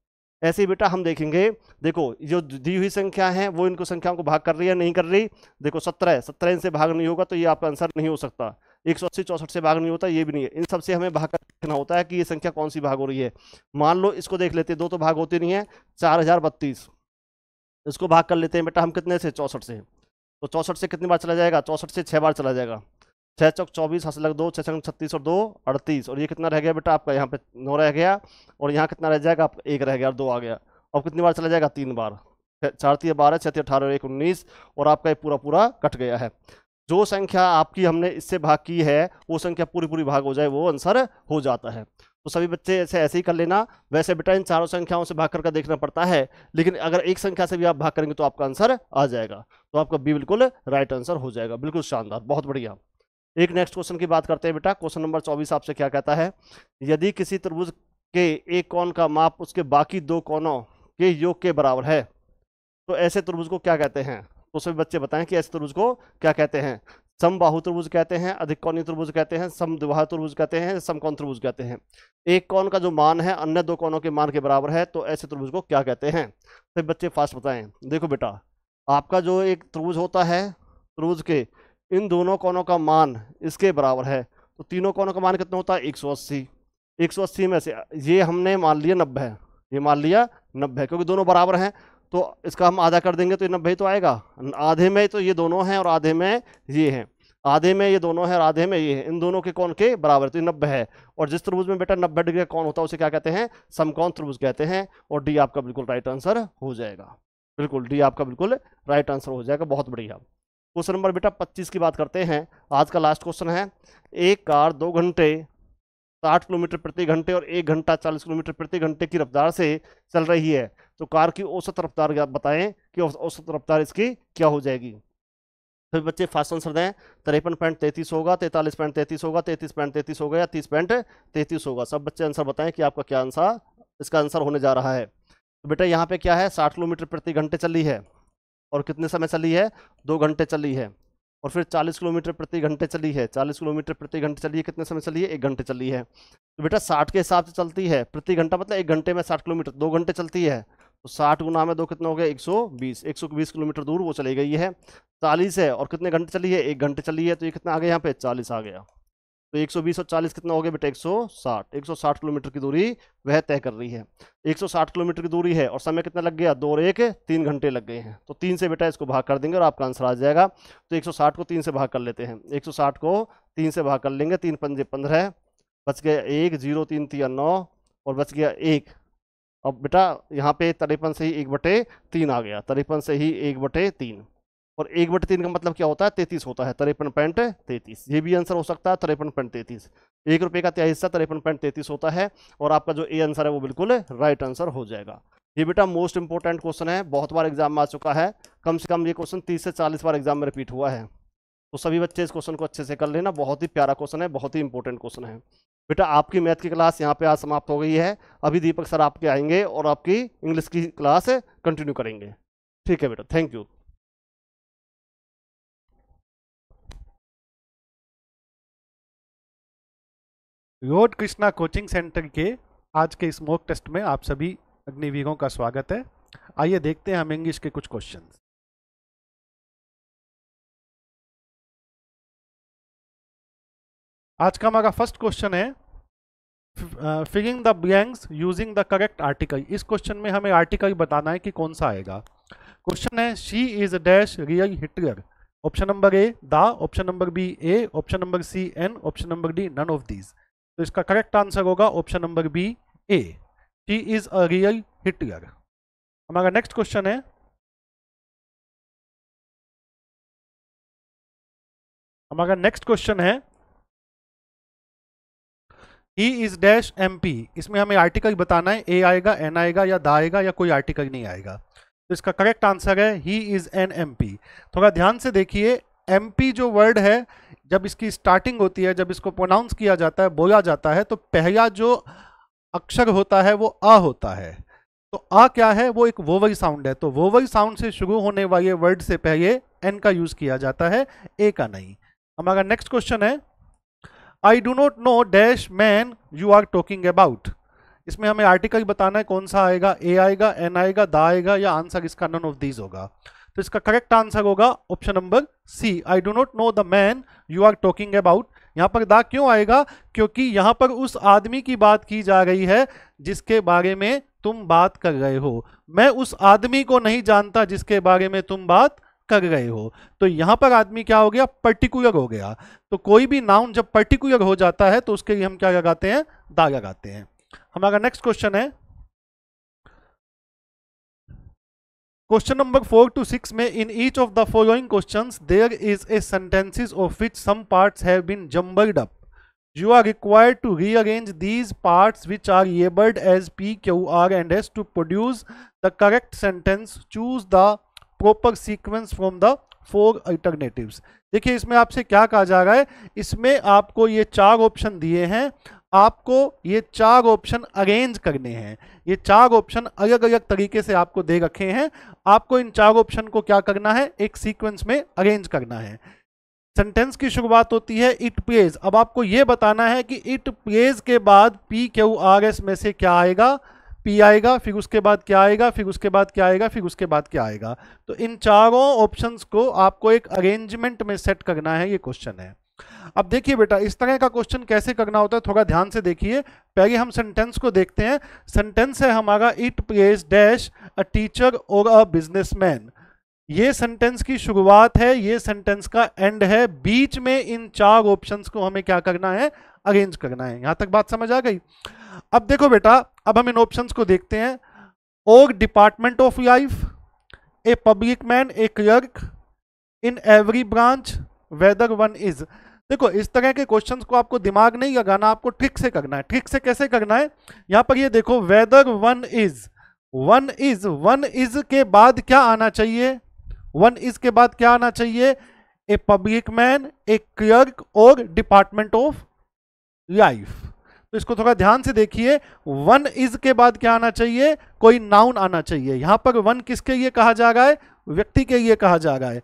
B: ऐसे ही बेटा हम देखेंगे, देखो जो दी हुई संख्या है वो इनको संख्याओं को भाग कर रही है नहीं कर रही, देखो 17 इनसे भाग नहीं होगा तो ये आपका आंसर नहीं हो सकता। 180 64 से भाग नहीं होता, ये भी नहीं है। इन सब से हमें भाग कर देखना होता है कि ये संख्या कौन सी भाग हो रही है। मान लो इसको देख लेते हैं, दो तो भाग होती नहीं है, 4032 इसको भाग कर लेते हैं बेटा हम कितने से 64 से, तो 64 से कितनी बार चला जाएगा, 64 से 6 बार चला जाएगा। 6 चौक 24, हंस लग 2, 6 छंग 36 और 2 38, और ये कितना रह गया बेटा आपका यहाँ पे 9 रह गया, और यहाँ कितना रह जाएगा आपका 1 रह गया और 2 आ गया। अब कितनी बार चला जाएगा 3 बार, 4 3 12, 6 3 18 और 1 19, और आपका ये पूरा पूरा कट गया है। जो संख्या आपकी हमने इससे भाग की है वो संख्या पूरी पूरी भाग हो जाए वो आंसर हो जाता है। तो सभी बच्चे ऐसे ही कर लेना। वैसे बेटा इन चारों संख्याओं से भाग करके देखना पड़ता है, लेकिन अगर एक संख्या से भी आप भाग करेंगे तो आपका आंसर आ जाएगा। तो आपका बी बिल्कुल राइट आंसर हो जाएगा। बिल्कुल शानदार, बहुत बढ़िया। एक नेक्स्ट क्वेश्चन की बात करते हैं बेटा। क्वेश्चन नंबर 24 आपसे क्या कहता है, यदि किसी त्रिभुज के एक कोण का माप उसके बाकी दो कोणों के योग के बराबर है तो ऐसे त्रिभुज को क्या कहते हैं। तो सभी बच्चे बताएं कि ऐसे त्रिभुज को क्या कहते हैं। समबाहु त्रिभुज कहते हैं, अधिक कोणीय त्रिभुज कहते हैं, समद्विबाहु त्रिभुज कहते हैं, समकोण त्रिभुज कहते हैं। एक कोण का जो मान है अन्य दो कोणों के मान के बराबर है तो ऐसे त्रिभुज को क्या कहते हैं। सभी बच्चे फास्ट बताएं। देखो बेटा आपका जो एक त्रिभुज होता है, त्रिभुज के इन दोनों कोणों का मान इसके बराबर है, तो तीनों कोणों का मान कितना होता है 180। 180 में से ये हमने मान लिया 90 है, ये मान लिया 90 है, क्योंकि दोनों बराबर हैं तो इसका हम आधा कर देंगे तो ये 90 तो आएगा। आधे में तो ये दोनों हैं और आधे में ये हैं, आधे में ये दोनों हैं और आधे में ये है, इन दोनों के कोण के बराबर, तो ये 90 है। और जिस त्रिभुज में बेटा 90 डिग्री का कोण होता है उसे क्या कहते हैं, समकोण त्रिभुज कहते हैं। और डी आपका बिल्कुल राइट आंसर हो जाएगा। बिल्कुल डी आपका बिल्कुल राइट आंसर हो जाएगा, बहुत बढ़िया। क्वेश्चन नंबर बेटा 25 की बात करते हैं। आज का लास्ट क्वेश्चन है, एक कार 2 घंटे 60 किलोमीटर प्रति घंटे और 1 घंटा 40 किलोमीटर प्रति घंटे की रफ्तार से चल रही है, तो कार की औसत रफ्तार बताएं कि औसत रफ्तार इसकी क्या हो जाएगी। तो बच्चे फास्ट आंसर दें। 53.33 होगा, 43.33 होगा, 33.33 होगा या 30.33 होगा। सब बच्चे आंसर बताएं कि आपका क्या आंसर इसका आंसर होने जा रहा है। तो बेटा यहाँ पे क्या है, 60 किलोमीटर प्रति घंटे चली है और कितने समय चली है, 2 घंटे चली है। और फिर 40 किलोमीटर प्रति घंटे चली है, 40 किलोमीटर प्रति घंटे चली है, कितने समय चली है, 1 घंटे चली है। तो बेटा 60 के हिसाब से चलती है, प्रति घंटा मतलब 1 घंटे में 60 किलोमीटर, 2 घंटे चलती है, तो 60 गुना में 2 कितना हो गया 120 किलोमीटर दूर वो चली गई है। 40 है और कितने घंटे चली है, 1 घंटे चली है, तो ये कितना आ गया यहाँ पे 40 आ गया। तो 120 और 40 कितना हो गया बेटा 160 किलोमीटर की दूरी वह तय कर रही है। 160 किलोमीटर की दूरी है और समय कितना लग गया, 2 और 1 3 घंटे लग गए हैं। तो 3 से बेटा इसको भाग कर देंगे और आपका आंसर आ जाएगा। तो 160 को 3 से भाग कर लेते हैं, 160 को 3 से भाग कर लेंगे, 3 पंजे 15, बच गया 1, 0 3 3 9 और बच गया 1। अब बेटा यहाँ पे 53 से ही 1/3 आ गया, 53 से ही 1/3 और 1/3 का मतलब क्या होता है 33 होता है, 53.33। ये भी आंसर हो सकता है 53.33। 1 रुपये का तिहाई हिस्सा 53.33 होता है और आपका जो ए आंसर है वो बिल्कुल राइट आंसर हो जाएगा। ये बेटा मोस्ट इंपॉर्टेंट क्वेश्चन है, बहुत बार एग्जाम में आ चुका है, कम से कम ये क्वेश्चन 30 से 40 बार एग्जाम में रिपीट हुआ है। तो सभी बच्चे इस क्वेश्चन को अच्छे से कर लेना, बहुत ही प्यारा क्वेश्चन है, बहुत ही इंपॉर्टेंट क्वेश्चन है। बेटा आपकी मैथ की क्लास यहाँ पे आज समाप्त हो गई है। अभी दीपक सर आपके आएंगे और आपकी इंग्लिश की क्लास कंटिन्यू करेंगे। ठीक है बेटा, thank you.
C: Road Krishna coaching centre के आज के इस मॉक टेस्ट में आप सभी अग्निवीरों का स्वागत है। आइए देखते हैं हम इंग्लिश के कुछ क्वेश्चंस। आज का हमारा फर्स्ट क्वेश्चन है filling the blanks using the correct article. इस क्वेश्चन में हमें आर्टिकल बताना है कि कौन सा आएगा। क्वेश्चन है she is dash real Hitler. Option number A the, option number B a, option number C an, option number D none of these. तो इसका करेक्ट आंसर होगा option number B a, she is a real Hitler. हमारा next question है he is dash MP. इसमें हमें article बताना है, ए आएगा, एन आएगा या द आएगा या कोई आर्टिकल नहीं आएगा। तो इसका करेक्ट आंसर है ही इज एन एमपी। थोड़ा ध्यान से देखिए, एमपी जो वर्ड है जब इसकी स्टार्टिंग होती है, जब इसको प्रोनाउंस किया जाता है, बोला जाता है, तो पहला जो अक्षर होता है वो आ होता है। तो आ क्या है, वो एक वोवल साउंड है। तो वोवल साउंड से शुरू होने वाले वर्ड से पहले एन का यूज किया जाता है, ए का नहीं। हमारा नेक्स्ट क्वेश्चन है I do not know dash man you are talking about. इसमें हमें आर्टिकल बताना है, कौन सा आएगा, ए आएगा, एन आएगा, द आएगा या आंसर इसका नन ऑफ दीज होगा। तो इसका करेक्ट आंसर होगा option number C, I do not know the man you are talking about. यहां पर द क्यों आएगा, क्योंकि यहां पर उस आदमी की बात की जा रही है जिसके बारे में तुम बात कर रहे हो। मैं उस आदमी को नहीं जानता जिसके बारे में तुम बात कर रहे हो। तो यहां पर आदमी क्या हो गया, पर्टिकुलर हो गया। तो कोई भी नाउन जब पर्टिकुलर हो जाता है तो उसके लिए हम क्या लगाते हैं, दा लगाते हैं। हमारा नेक्स्ट क्वेश्चन है क्वेश्चन नंबर 4 to 6 में in each of the following questions there is a sentences of which some parts have been jumbled up. You are required to rearrange these parts which are labeled as P, Q, R and S to produce the correct sentence. Choose the proper sequence from the 4 alternatives. देखिए इसमें आपसे क्या कहा जा रहा है, इसमें आपको ये 4 ऑप्शन दिए हैं, आपको ये 4 ऑप्शन अरेंज करने हैं। ये 4 ऑप्शन अलग अलग तरीके से आपको दे रखे हैं, आपको इन 4 ऑप्शन को क्या करना है, एक सीक्वेंस में अरेंज करना है। सेंटेंस की शुरुआत होती है इट प्लेज। अब आपको यह बताना है कि इट प्लेज के बाद पी क्यू आर एस में से क्या आएगा, पी आएगा, फिर उसके बाद क्या आएगा, फिर उसके बाद क्या आएगा, फिर उसके बाद क्या आएगा। तो इन चारों ऑप्शंस को आपको एक अरेंजमेंट में सेट करना है, ये क्वेश्चन है। अब देखिए बेटा, इस तरह का क्वेश्चन कैसे करना होता है, थोड़ा ध्यान से देखिए। पहले हम सेंटेंस को देखते हैं। सेंटेंस है हमारा it plays dash a teacher और अ बिजनेसमैन। ये सेंटेंस की शुरुआत है, ये सेंटेंस का एंड है। बीच में इन 4 ऑप्शंस को हमें क्या करना है, अरेंज करना है। यहां तक बात समझ आ गई। अब देखो बेटा, अब हम इन ऑप्शंस को देखते हैं। और department of life, a public man, A clerk, in every branch, whether one is. देखो इस तरह के क्वेश्चंस को आपको दिमाग नहीं लगाना, आपको ट्रिक से करना है। ट्रिक से कैसे करना है, यहां पर ये देखो whether one is, one is, one is के बाद क्या आना चाहिए, वन इज के बाद क्या आना चाहिए, a public man, A clerk और डिपार्टमेंट ऑफ लाइफ। तो इसको थोड़ा ध्यान से देखिए, वन इज के बाद क्या आना चाहिए, कोई नाउन आना चाहिए। यहां पर वन किसके लिए कहा जा रहा है, व्यक्ति के लिए कहा जा रहा है।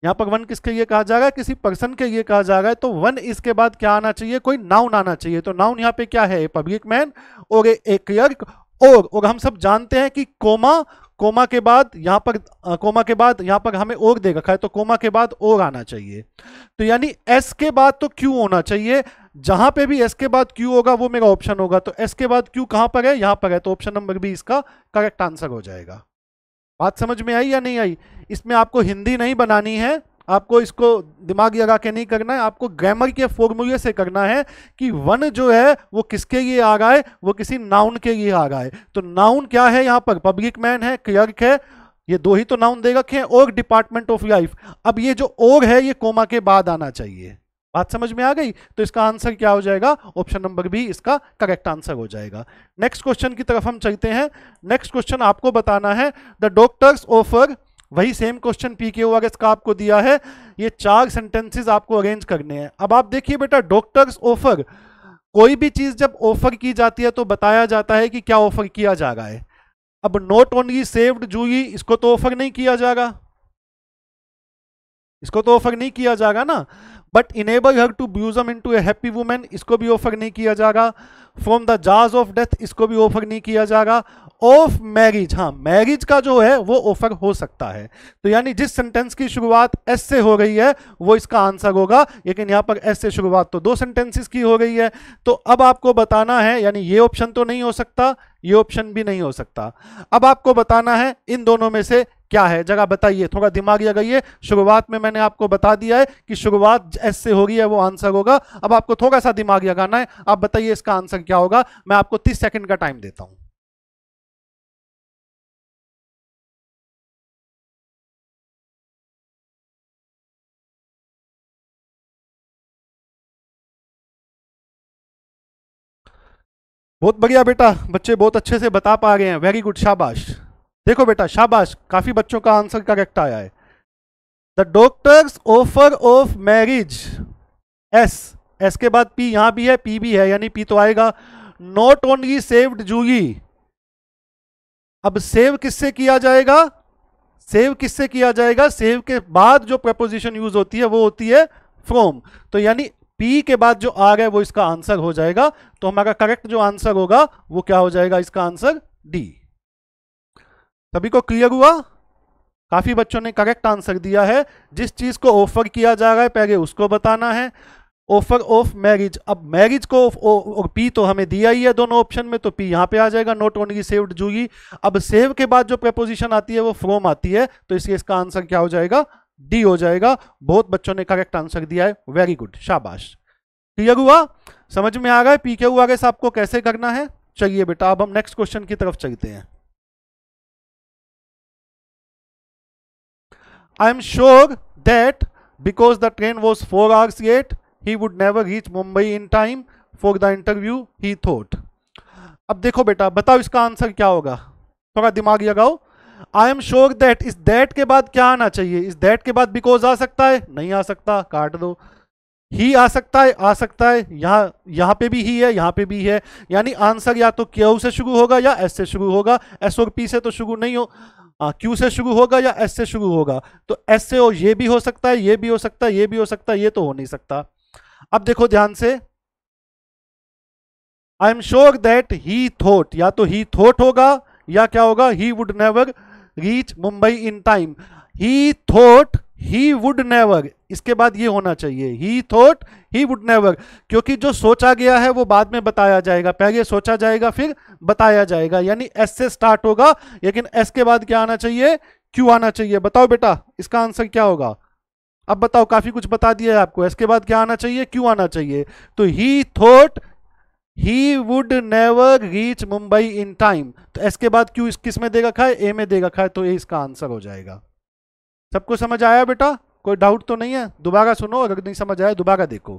C: यहां पर वन किसके लिए कहा जा रहा है, किसी पर्सन के लिए कहा जा रहा है। तो वन इसके बाद क्या आना चाहिए, कोई नाउन आना चाहिए। तो नाउन यहां पे क्या है, ए पब्लिक मैन और ए क्लर्क। और हम सब जानते हैं कि कोमा के बाद यहां पर हमें और दे रखा है, तो कोमा के बाद और आना चाहिए। तो यानी एस के बाद तो क्यू होना चाहिए। जहां पे भी एस के बाद क्यू होगा वो मेरा ऑप्शन होगा। तो एस के बाद क्यू कहां पर है, यहां पर है। तो ऑप्शन नंबर बी इसका करेक्ट आंसर हो जाएगा। बात समझ में आई या नहीं आई। इसमें आपको हिंदी नहीं बनानी है, आपको इसको दिमाग लगा के नहीं करना है, आपको ग्रामर के फॉर्मूले से करना है कि वन जो है वो किसके लिए आ रहा है, वो किसी नाउन के लिए आ रहा है। तो नाउन क्या है, यहाँ पर पब्लिक मैन है, क्लर्क है, ये 2 ही तो नाउन दे रखे हैं, और डिपार्टमेंट ऑफ लाइफ। अब ये जो और है ये कोमा के बाद आना चाहिए। बात समझ में आ गई। तो इसका आंसर क्या हो जाएगा, ऑप्शन नंबर बी इसका करेक्ट आंसर हो जाएगा। नेक्स्ट क्वेश्चन की तरफ हम चलते हैं। नेक्स्ट क्वेश्चन आपको बताना है द डॉक्टर्स ऑफर, वही सेम क्वेश्चन PQRS का आपको दिया है। ये 4 सेंटेंसेस आपको अरेंज करने हैं। अब आप देखिए बेटा, डॉक्टर्स ऑफर, कोई भी चीज जब ऑफर की जाती है तो बताया जाता है कि क्या ऑफर किया जा रहा है। अब नॉट ओनली सेव्ड जूही, इसको तो ऑफर नहीं किया जाएगा, इसको तो ऑफर नहीं किया जाएगा ना। But enable her to blossom into a happy women, इसको भी ऑफर नहीं किया जाएगा। From the jaws of death, इसको भी ऑफर नहीं किया जाएगा। ऑफ मैरिज, हाँ मैरिज का जो है वो ऑफर हो सकता है। तो यानी जिस सेंटेंस की शुरुआत एस से हो रही है वो इसका आंसर होगा, लेकिन यहां पर एस से शुरुआत तो दो सेंटेंसेस की हो रही है। तो अब आपको बताना है, यानी ये ऑप्शन तो नहीं हो सकता, ये ऑप्शन भी नहीं हो सकता। अब आपको बताना है इन दोनों में से क्या है, जगह बताइए, थोड़ा दिमाग लगाइए। शुरुआत में मैंने आपको बता दिया है कि शुरुआत एस से हो रही है, वो आंसर होगा। अब आपको थोड़ा सा दिमाग लगाना है, आप बताइए इसका आंसर क्या होगा। मैं आपको 30 सेकंड का टाइम देता हूं। बहुत बढ़िया बेटा, बच्चे बहुत अच्छे से बता पा रहे हैं, वेरी गुड, शाबाश। देखो बेटा शाबाश, काफी बच्चों का आंसर करेक्ट आया है। The doctors offer of marriage, S, S के बाद पी, यहां भी है पी भी है, यानी पी तो आएगा। नॉट ओनली सेव्ड जूही, अब सेव किससे किया जाएगा, सेव किससे किया जाएगा, सेव के बाद जो प्रपोजिशन यूज होती है वो होती है फ्रॉम। तो यानी पी के बाद जो आ गया वो इसका आंसर हो जाएगा। तो हमारा करेक्ट जो आंसर होगा वो क्या हो जाएगा, इसका आंसर डी। सभी को क्लियर हुआ? काफी बच्चों ने करेक्ट आंसर दिया है। जिस चीज को ऑफर किया जा रहा है पहले उसको बताना है। ऑफर ऑफ मैरिज, अब मैरिज को और पी तो हमें दिया ही है दोनों ऑप्शन में, तो पी यहां पे आ जाएगा, नॉट ओनली सेव्ड जूही। अब सेव के बाद जो प्रपोजिशन आती है वो फ्रॉम आती है, तो इसलिए इसका आंसर क्या हो जाएगा, डी हो जाएगा। बहुत बच्चों ने करेक्ट आंसर दिया है, वेरी गुड, शाबाश। क्लियर हुआ, समझ में आ गया पी क्यू आर एस आपको कैसे करना है। चलिए बेटा अब हम नेक्स्ट क्वेश्चन की तरफ चलते हैं। I am sure that because the train was 4 hours late he would never reach Mumbai in time for the interview he thought। अब देखो बेटा बताओ इसका आंसर क्या होगा, थोड़ा दिमाग लगाओ। आई एम श्योर दैट, इस दैट के बाद क्या आना चाहिए, इस दैट के बाद बिकॉज आ सकता है, नहीं आ सकता, काट दो। ही आ सकता है, आ सकता है, यहां पे भी ही है, यहां पे भी है, यानी आंसर या तो क्यू से शुरू होगा या एस से शुरू होगा। एस और पी से तो शुरू नहीं हो, क्यू से शुरू होगा या एस से शुरू होगा। तो एस से और ये भी हो सकता है, ये भी हो सकता है, ये भी हो सकता है, ये तो हो नहीं सकता। अब देखो ध्यान से, I am sure that he thought, या तो ही थॉट होगा या क्या होगा, he would never reach Mumbai in time. He thought he would never, इसके बाद ये होना चाहिए, ही थॉट ही वुड नेवर, क्योंकि जो सोचा गया है वो बाद में बताया जाएगा, पहले सोचा जाएगा फिर बताया जाएगा, यानी एस से स्टार्ट होगा, लेकिन एस के बाद क्या आना चाहिए, क्यू आना चाहिए। बताओ बेटा इसका आंसर क्या होगा, अब बताओ, काफी कुछ बता दिया है आपको, इसके बाद क्या आना चाहिए, क्यू आना चाहिए। तो ही thought he would never reach Mumbai in time, तो एस के बाद क्यू किस में दे रखा है, ए में दे रखा है, तो ए इसका आंसर हो जाएगा। सबको समझ आया बेटा, कोई डाउट तो नहीं है? दोबारा सुनो, अगर नहीं समझ आया दोबारा देखो।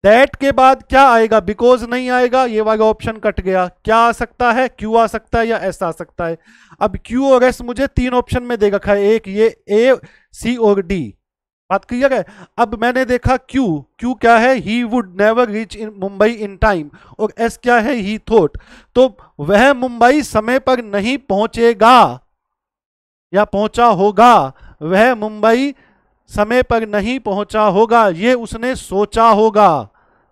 C: दैट के बाद क्या आएगा, बिकॉज नहीं आएगा, ये वाला ऑप्शन कट गया। क्या आ सकता है, क्यू आ सकता है या एस आ सकता है। अब क्यू और एस मुझे 3 ऑप्शन में दे रखा है, एक ये ए, सी और डी, बात क्लियर है। अब मैंने देखा क्यू, क्यू क्या है, he would never reach in Mumbai in time, और एस क्या है, ही थॉट। तो वह मुंबई समय पर नहीं पहुंचेगा या पहुंचा होगा, वह मुंबई समय पर नहीं पहुंचा होगा, ये उसने सोचा होगा,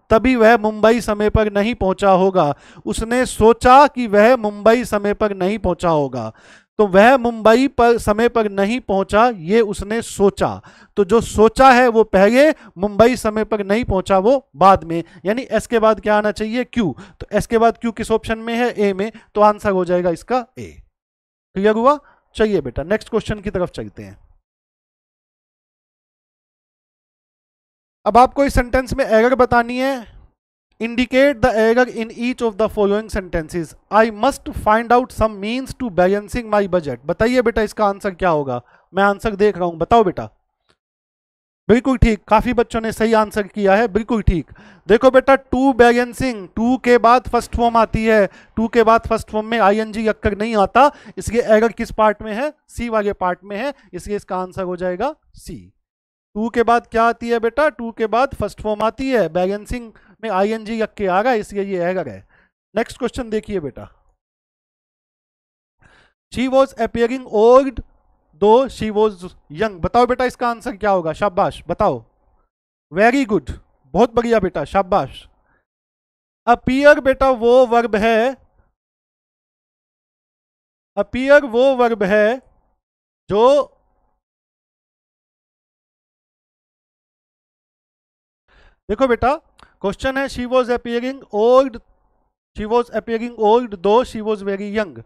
C: तभी वह मुंबई समय पर नहीं पहुंचा होगा। उसने सोचा कि वह मुंबई समय पर नहीं पहुंचा होगा, तो वह मुंबई पर समय पर नहीं पहुंचा, ये उसने सोचा। तो जो सोचा है वो पहले, मुंबई समय पर नहीं पहुंचा वो बाद में, यानी एस के बाद क्या आना चाहिए, क्यू। तो एस के बाद क्यू किस ऑप्शन में है, ए में, तो आंसर हो जाएगा इसका ए। क्लियर हुआ? चलिए बेटा नेक्स्ट क्वेश्चन की तरफ चलते हैं। अब आपको इस सेंटेंस में एरर बतानी है। Indicate the error in each of the following sentences. I must find out some means to balancing my budget. बताइए बेटा इसका आंसर क्या होगा, मैं आंसर देख रहा हूं, बताओ बेटा। बिल्कुल ठीक, काफी बच्चों ने सही आंसर किया है, बिल्कुल ठीक। देखो बेटा टू बैलेंसिंग, टू के बाद फर्स्ट फॉर्म आती है, टू के बाद फर्स्ट फॉर्म में आईएनजी अक्कर नहीं आता, इसलिए एरर किस पार्ट में है, सी वाले पार्ट में है, इसलिए इसका आंसर हो जाएगा सी। टू के बाद क्या आती है बेटा, टू के बाद फर्स्ट फॉर्म आती है, बैलेंसिंग में आईएनजी रख के आ रहा है, इसलिए ये एरर है। नेक्स्ट क्वेश्चन देखिए बेटा, शी वॉज अपियरिंग ओल्ड दो शी वॉज यंग। बताओ बेटा इसका आंसर क्या होगा, शाबाश बताओ, वेरी गुड, बहुत बढ़िया बेटा, शाबाश। अपीयर बेटा वो वर्ब है, अपीयर वो वर्ब है जो देखो बेटा क्वेश्चन है she was appearing old, she was appearing old दो शी वॉज वेरी यंग।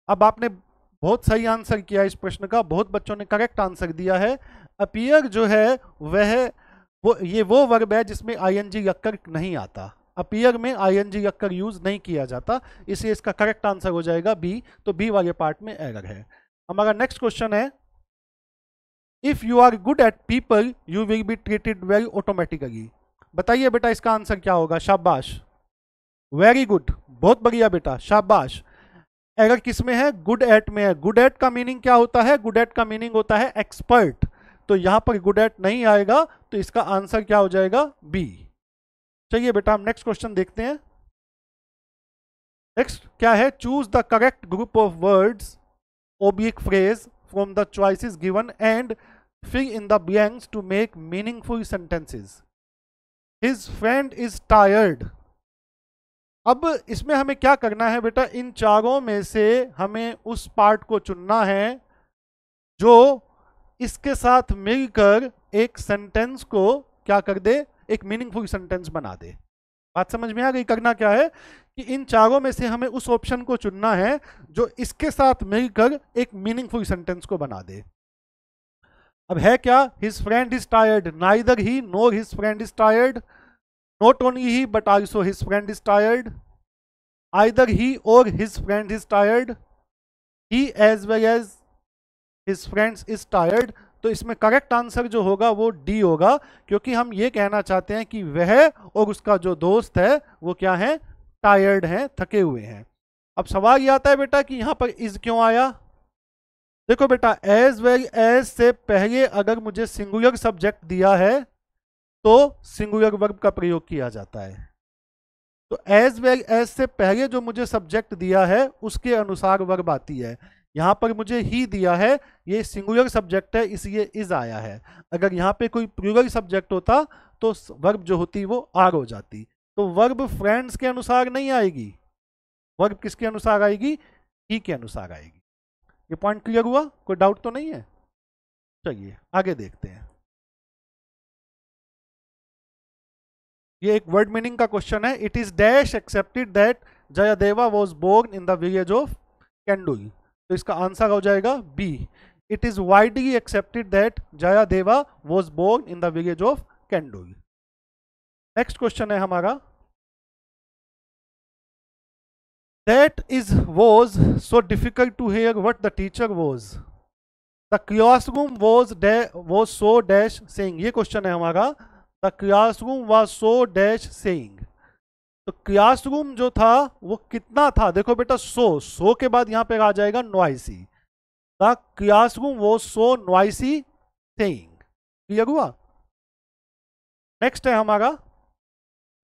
C: अब आपने बहुत सही आंसर किया इस प्रश्न का, बहुत बच्चों ने करेक्ट आंसर दिया है। अपीयर जो है वह वो वर्ब है जिसमें आईएनजी रखकर नहीं आता, अपीयर में आईएनजी रखकर यूज नहीं किया जाता, इसलिए इसका करेक्ट आंसर हो जाएगा बी। तो बी वाले पार्ट में एरर है। हमारा नेक्स्ट क्वेश्चन है, if you are good at people you will be treated very automatically. बताइए बेटा इसका आंसर क्या होगा, शाबाश, वेरी गुड, बहुत बढ़िया बेटा, शाबाश। एरर किस में है, गुड एट में है। गुड एट का मीनिंग क्या होता है, गुड एट का मीनिंग होता है एक्सपर्ट, तो यहां पर गुड एट नहीं आएगा, तो इसका आंसर क्या हो जाएगा, बी। चलिए बेटा हम नेक्स्ट क्वेश्चन देखते हैं। नेक्स्ट क्या है, choose the correct group of words oblique phrase from the choices given and fill in the blanks to make meaningful sentences. His friend is tired. अब इसमें हमें क्या करना है बेटा, इन चारों में से हमें उस पार्ट को चुनना है जो इसके साथ मिलकर एक सेंटेंस को क्या कर दे, एक मीनिंगफुल सेंटेंस बना दे। बात समझ में आ गई, करना क्या है कि इन चारों में से हमें उस ऑप्शन को चुनना है जो इसके साथ मिलकर एक मीनिंगफुल सेंटेंस को बना दे। अब है क्या, his friend is tired, neither he nor his friend is tired, not only he but also his friend is tired, either he or his friend is tired, he as well as his friends is tired. तो इसमें correct answer जो होगा वो D होगा, क्योंकि हम ये कहना चाहते हैं कि वह और उसका जो दोस्त है वो क्या है, टायर्ड हैं, थके हुए हैं। अब सवाल ये आता है बेटा कि यहां पर इज क्यों आया। देखो बेटा एज वेल एज से पहले अगर मुझे सिंगुलर सब्जेक्ट दिया है तो सिंगुलर वर्ब का प्रयोग किया जाता है। तो एज वेल एज से पहले जो मुझे सब्जेक्ट दिया है उसके अनुसार वर्ब आती है। यहां पर मुझे ही दिया है, ये सिंगुलर सब्जेक्ट है इसलिए इज आया है। अगर यहाँ पे कोई प्लूरल सब्जेक्ट होता तो वर्ब जो होती वो आर हो जाती। तो वर्ब फ्रेंड्स के अनुसार नहीं आएगी, वर्ब किसके अनुसार आएगी, ही के अनुसार आएगी। ये पॉइंट क्लियर हुआ, कोई डाउट तो नहीं है। चलिए आगे देखते हैं। ये एक वर्ड मीनिंग का क्वेश्चन है। It is dash accepted that Jayadeva was born in the village of Kendul. तो इसका आंसर हो जाएगा B. It is widely accepted that Jayadeva was born in the village of Kendul. Next question है हमारा, that is was so difficult to hear what the teacher was, the classroom was so dash saying. ये question है हमारा, the classroom was so dash saying. तो classroom जो था वो कितना था, देखो बेटा सो के बाद यहां पे आ जाएगा noisy. The classroom was so noisy saying. Clear हुआ। नेक्स्ट है हमारा,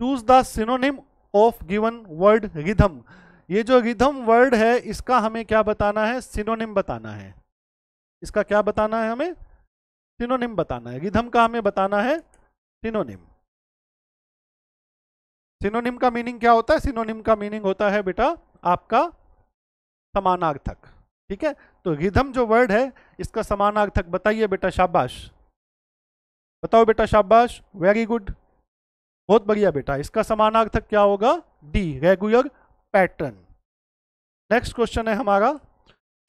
C: choose the synonym of given word rhythm. ये जो रिदम वर्ड है इसका हमें क्या बताना है, सिनोनिम बताना है। इसका क्या बताना है, हमें सिनोनिम बताना है। रिदम का हमें बताना है सिनोनिम। सिनोनिम का मीनिंग क्या होता है, सिनोनिम का मीनिंग होता है बेटा आपका समानार्थक। ठीक है, तो रिदम जो वर्ड है इसका समानार्थक बताइए बेटा, शाबाश बताओ बेटा, शाबाश, वेरी गुड, बहुत बढ़िया बेटा। इसका समानार्थक क्या होगा, D, regular pattern. Next question है हमारा,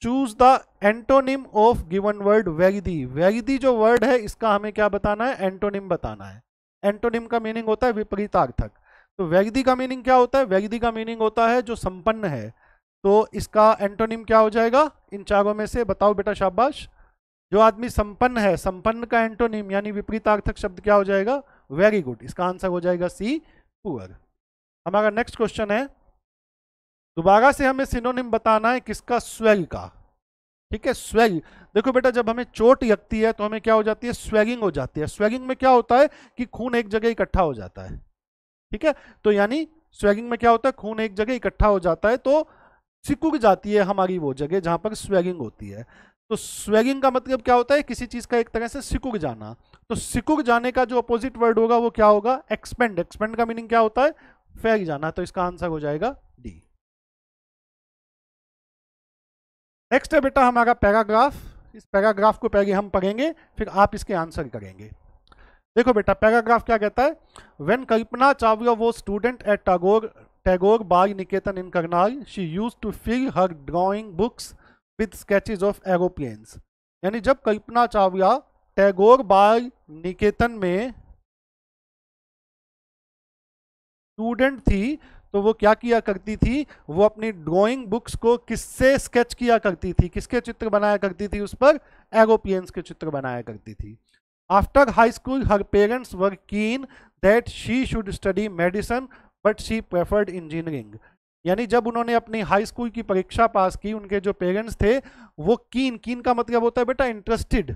C: choose the antonym of given word verity. Verity जो वर्ड है इसका हमें क्या बताना है, एंटोनिम बताना है। एंटोनिम का मीनिंग होता है विपरीतार्थक। तो वेरिदी का मीनिंग क्या होता है, वेरिदी का मीनिंग होता है जो संपन्न है। तो इसका एंटोनिम क्या हो जाएगा, इन चारों में से बताओ बेटा, शाबाश। जो आदमी संपन्न है, संपन्न का एंटोनिम यानी विपरीतार्थक शब्द क्या हो जाएगा, वेरी गुड। इसका आंसर हो जाएगा सी, पुअर। हमारा नेक्स्ट क्वेश्चन है, दोबारा से हमें सिनोनिम बताना है किसका, स्वेल का। ठीक है, स्वेल। देखो बेटा जब हमें चोट लगती है तो हमें क्या हो जाती है, स्वेलिंग हो जाती है। स्वेलिंग में क्या होता है कि खून एक जगह इकट्ठा हो जाता है। ठीक है, तो यानी स्वेगिंग में क्या होता है, खून एक जगह इकट्ठा हो जाता है तो सिकुड़ जाती है हमारी वो जगह जहां पर स्वेगिंग होती है। तो स्वेगिंग का मतलब क्या होता है, किसी चीज का एक तरह से सिकुड़ जाना। तो सिकुड़ जाने का जो अपोजिट वर्ड होगा वो क्या होगा, एक्सपेंड। एक्सपेंड का मीनिंग क्या होता है, फैल जाना। तो इसका आंसर हो जाएगा डी। नेक्स्ट है बेटा हमारा पैराग्राफ। इस पैराग्राफ को पहले हम पढ़ेंगे, फिर आप इसके आंसर करेंगे। देखो बेटा पैराग्राफ क्या कहता है, व्हेन कल्पना चावला वो student at Tagore Bal Niketan in Karnal, she used to fill her drawing books with sketches of aeroplanes. यानी जब कल्पना चावला टैगोर बाल निकेतन में स्टूडेंट थी तो वो क्या किया करती थी, वो अपनी ड्राइंग बुक्स को किससे स्केच किया करती थी, किसके चित्र बनाया करती थी, उस पर एरोप्लेन्स के चित्र बनाया करती थी। After high school her parents were कीन that she should study medicine but she preferred engineering. यानी जब उन्होंने अपनी हाई स्कूल की परीक्षा पास की, उनके जो पेरेंट्स थे वो कीन का मतलब होता है बेटा इंटरेस्टेड,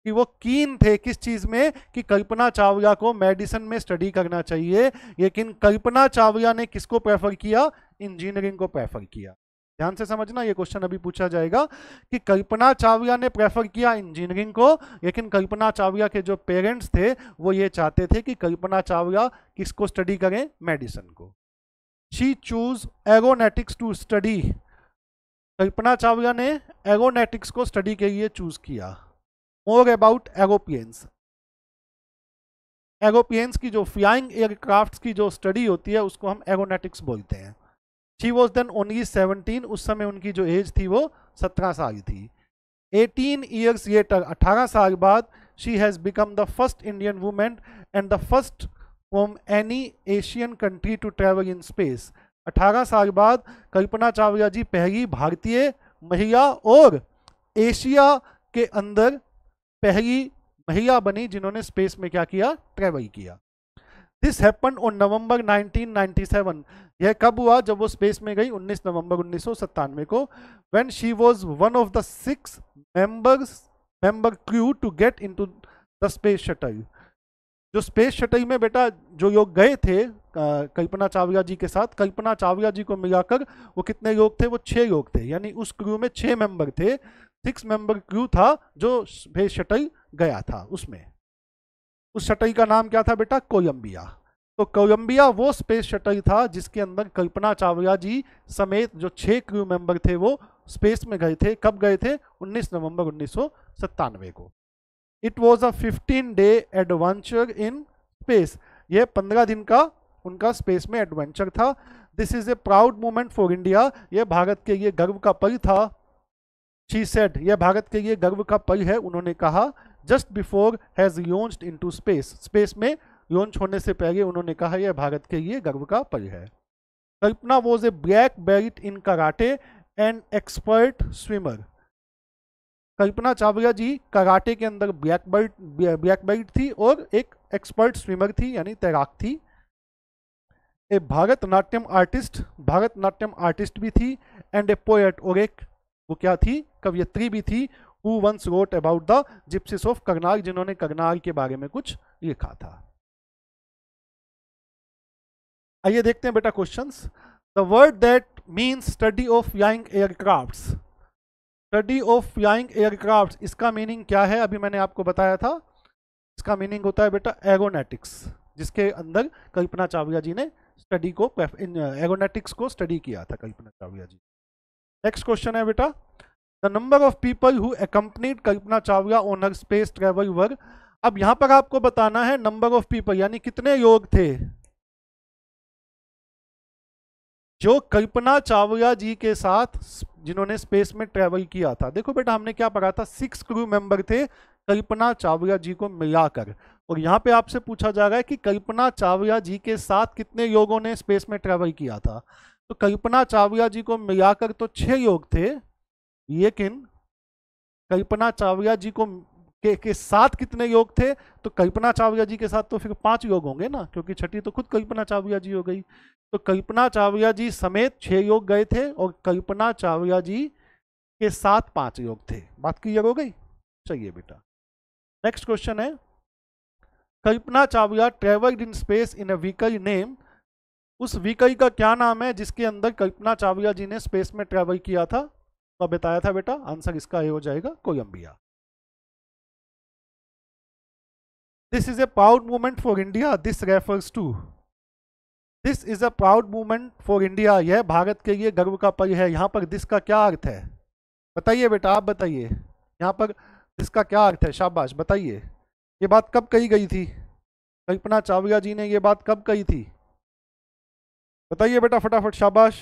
C: कि वो कीन थे किस चीज में, कि कल्पना चावला को मेडिसिन में स्टडी करना चाहिए। लेकिन कल्पना चावला ने किसको प्रेफर किया, इंजीनियरिंग को प्रेफर किया। ध्यान से समझना, ये क्वेश्चन अभी पूछा जाएगा कि कल्पना चावला ने प्रेफर किया इंजीनियरिंग को, लेकिन कल्पना चावला के जो पेरेंट्स थे वो ये चाहते थे कि कल्पना चावला किसको स्टडी करें, मेडिसिन को। She choose aeronautics to study. Kalpana Chawla ने एरोनॉटिक्स को स्टडी के लिए चूज किया। More about aeroplanes. एरोप्लेन्स की जो फ्लाइंग एयरक्राफ्ट्स की जो स्टडी होती है उसको हम एरोनॉटिक्स बोलते हैं। शी वॉज देन ओनली 17, उस समय उनकी जो एज थी वो 17 साल थी। 18 ईयर्स लेटर, 18 साल बाद, she has become the first Indian women and the first from any Asian country to travel in space. 18 साल बाद कल्पना चावला जी पहली भारतीय महिला और एशिया के अंदर पहली महिला बनी जिन्होंने स्पेस में क्या किया, ट्रैवल किया। This happened on November 1997। यह कब हुआ, जब वो स्पेस में गई 19 नवंबर 1997 को। When she was one of the 6 member crew to get into the space shuttle. जो स्पेस शटल में बेटा जो लोग गए थे कल्पना चावला जी के साथ, कल्पना चावला जी को मिलाकर वो कितने लोग थे, वो 6 लोग थे। यानी उस क्रू में 6 मेंबर थे, 6 मेंबर क्रू था जो स्पेस शटल गया था। उसमें उस शटल का नाम क्या था बेटा, कोलंबिया। तो कोलंबिया वो स्पेस शटल था जिसके अंदर कल्पना चावला जी समेत जो 6 क्रू मेंबर थे वो स्पेस में गए थे। कब गए थे, 19 नवंबर 1997 को। It was a 15-day adventure in space. ये 15 दिन का उनका स्पेस में एडवेंचर था। This is a proud moment for India. यह भारत के लिए गर्व का पल था। शी सेड, यह भारत के लिए गर्व का पल है, उन्होंने कहा। Just before has launched into space. Space में लॉन्च होने से पहले उन्होंने कहा यह भारत के लिए गर्व का पल है। Kalpana was a black belt in karate and expert swimmer. Kalpana Chawla ji karate के अंदर ब्लैक बेल्ट थी और एक एक्सपर्ट स्विमर थी, यानी तैराक थी। ए भारतनाट्यम आर्टिस्ट भी थी। एंड ए पोएट, और एक वो क्या थी, कवयित्री भी थी। Who once wrote about the gypsies of Karnal, जिन्होंने करनाल के बारे में कुछ लिखा था। आइए देखते हैं बेटा questions. The word that means study of flying aircrafts. Study of flying aircrafts, इसका मीनिंग क्या है, अभी मैंने आपको बताया था। इसका मीनिंग होता है बेटा एरोनॉटिक्स, जिसके अंदर कल्पना चावला जी ने स्टडी को, एरोनॉटिक्स को स्टडी किया था कल्पना चावला जी। नेक्स्ट क्वेश्चन है बेटा, the number of people who accompanied Kalpana Chawla on her space travel were. अब यहां पर आपको बताना है नंबर ऑफ पीपल, यानी कितने लोग थे जो कल्पना चावला जी के साथ जिन्होंने स्पेस में ट्रेवल किया था। देखो बेटा हमने क्या पढ़ा था, 6 क्रू मेंबर थे कल्पना चावला जी को मिलाकर। और यहाँ पे आपसे पूछा जा रहा है कि कल्पना चावला जी के साथ कितने लोगों ने स्पेस में ट्रेवल किया था। तो कल्पना चावला जी को मिलाकर तो 6 लोग थे, लेकिन कल्पना चावला जी को के साथ कितने लोग थे, तो कल्पना चावला जी के साथ तो फिर 5 लोग होंगे ना, क्योंकि छठी तो खुद कल्पना चावला जी हो गई। तो कल्पना चावला जी समेत 6 लोग गए थे और कल्पना चावला जी के साथ 5 लोग थे। बात क्लियर हो गई। चलिए बेटा नेक्स्ट क्वेश्चन है, Kalpana Chawla travelled in space in a vehicle name उस व्हीकल का क्या नाम है जिसके अंदर कल्पना चावला जी ने स्पेस में ट्रेवल किया था, तो बताया था बेटा, आंसर इसका ए हो जाएगा, Columbia. This is a proud movement for India, this refers to, this is a proud movement for India, यह भारत के लिए गर्व का पल है। यहाँ पर दिस का क्या अर्थ है बताइए बेटा, आप बताइए, यहाँ पर दिस का क्या अर्थ है, शाबाश बताइए। ये बात कब कही गई थी, कल्पना चावला जी ने ये बात कब कही थी, बताइए बेटा फटाफट, शाबाश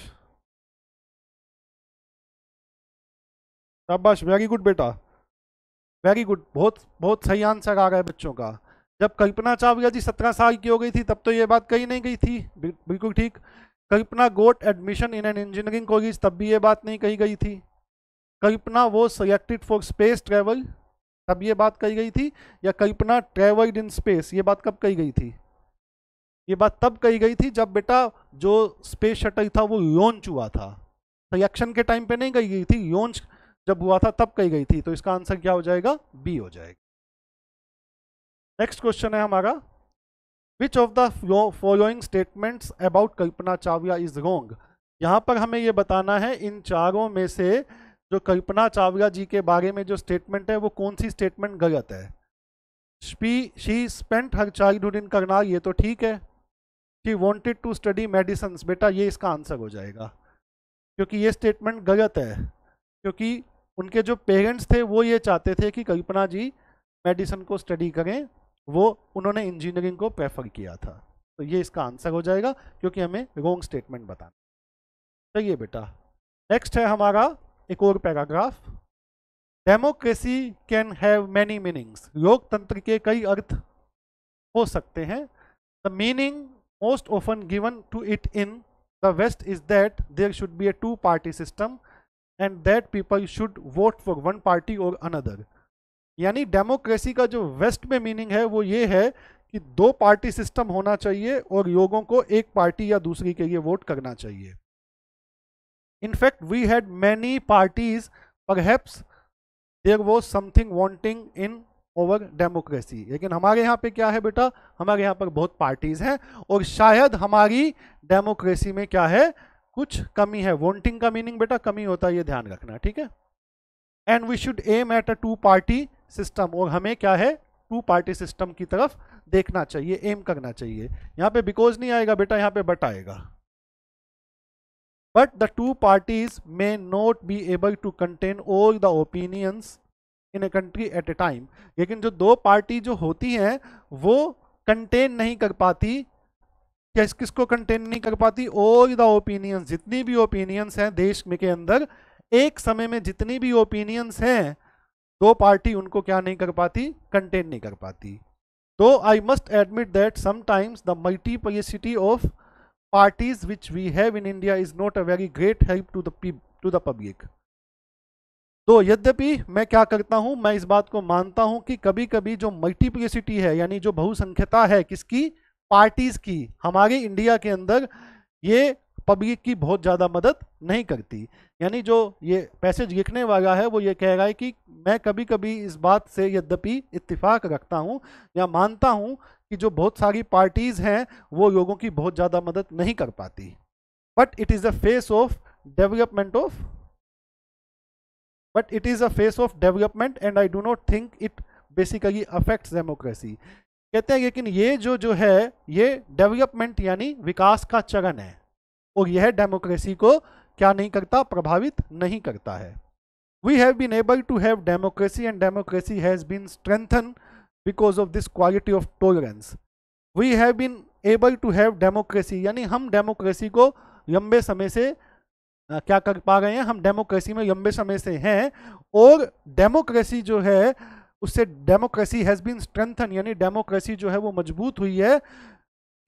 C: शाबाश, वेरी गुड बेटा, वेरी गुड, बहुत बहुत सही आंसर आ रहा है बच्चों का। जब कल्पना चावला जी 17 साल की हो गई थी तब तो ये बात कही नहीं गई थी, बिल्कुल ठीक। Kalpana got admission in an engineering college, तब भी ये बात नहीं कही गई थी। कल्पना वो सिलेक्टेड फॉर स्पेस ट्रेवल, तब ये बात कही गई थी। या कल्पना ट्रेवल्ड इन स्पेस, ये बात कब कही गई थी, ये बात तब कही गई थी जब बेटा जो स्पेस शटल था वो लॉन्च हुआ था, सिलेक्शन के टाइम पे नहीं कही गई थी, लॉन्च जब हुआ था तब कही गई थी। तो इसका आंसर क्या हो जाएगा, बी हो जाएगा। नेक्स्ट क्वेश्चन है हमारा, which of the following statements about Kalpana Chawla is wrong. यहाँ पर हमें ये बताना है इन चारों में से जो कल्पना चावला जी के बारे में जो स्टेटमेंट है वो कौन सी स्टेटमेंट गलत है। She spent her childhood in Karnal, ये तो ठीक है। She wanted to study medicine, बेटा ये इसका आंसर हो जाएगा, क्योंकि ये स्टेटमेंट गलत है, क्योंकि उनके जो पेरेंट्स थे वो ये चाहते थे कि कल्पना जी मेडिसिन को स्टडी करें, वो उन्होंने इंजीनियरिंग को प्रेफर किया था। तो ये इसका आंसर हो जाएगा, क्योंकि हमें रॉन्ग स्टेटमेंट बताना चाहिए बेटा। नेक्स्ट है हमारा एक और paragraph, democracy can have many meanings, लोकतंत्र के कई अर्थ हो सकते हैं। The meaning most often given to it in the west is that there should be a 2 party system and that people should vote for one party और another. यानी democracy का जो वेस्ट में मीनिंग है वो ये है कि 2 पार्टी सिस्टम होना चाहिए और लोगों को एक पार्टी या दूसरी के लिए वोट करना चाहिए। In fact, we had many parties, perhaps there was something wanting in our democracy। लेकिन हमारे यहाँ पे क्या है बेटा, हमारे यहाँ पर बहुत पार्टीज हैं और शायद हमारी डेमोक्रेसी में क्या है, कुछ कमी है। वांटिंग का मीनिंग बेटा कमी होता है, ये ध्यान रखना, ठीक है। And we should aim at a 2 party system, और हमें क्या है 2 पार्टी सिस्टम की तरफ देखना चाहिए, एम करना चाहिए। यहाँ पे बिकॉज नहीं आएगा बेटा, यहाँ पे बट आएगा। But the 2 parties may not be able to contain all the opinions in a country at a time। लेकिन जो 2 पार्टी जो होती हैं वो कंटेन नहीं कर पाती, किसको कंटेन नहीं कर पाती, ऑल द ओपिनियंस, जितनी भी ओपिनियंस हैं देश में के अंदर, एक समय में जितनी भी ओपिनियंस हैं 2 पार्टी उनको क्या नहीं कर पाती, कंटेन नहीं कर पाती। तो I must admit that sometimes the multiplicity of parties which we have in India is not a very great help to the public। तो यद्यपि मैं क्या करता हूं, मैं इस बात को मानता हूं कि कभी कभी जो मल्टीप्लिसिटी है, यानी जो बहुसंख्यता है किसकी, पार्टीज की, हमारे इंडिया के अंदर, ये पब्लिक की बहुत ज़्यादा मदद नहीं करती। यानी जो ये पैसेज लिखने वाला है वो ये कह रहा है कि मैं कभी कभी इस बात से यद्यपि इत्तिफाक रखता हूँ या मानता हूँ कि जो बहुत सारी पार्टीज हैं वो लोगों की बहुत ज़्यादा मदद नहीं कर पाती, but it is a face of development and I do not think it basically affects democracy. कहते हैं लेकिन ये जो है ये डेवलपमेंट यानी विकास का चरण है और यह डेमोक्रेसी को क्या नहीं करता, प्रभावित नहीं करता है। We have been able to have democracy and democracy has been strengthen because of this quality of tolerance। we have been able to have democracy, यानी हम डेमोक्रेसी को लंबे समय से क्या कर पा रहे हैं, हम डेमोक्रेसी में लंबे समय से हैं और डेमोक्रेसी जो है उससे डेमोक्रेसी हैज़ बीन स्ट्रेंथन, यानी डेमोक्रेसी जो है वो मजबूत हुई है।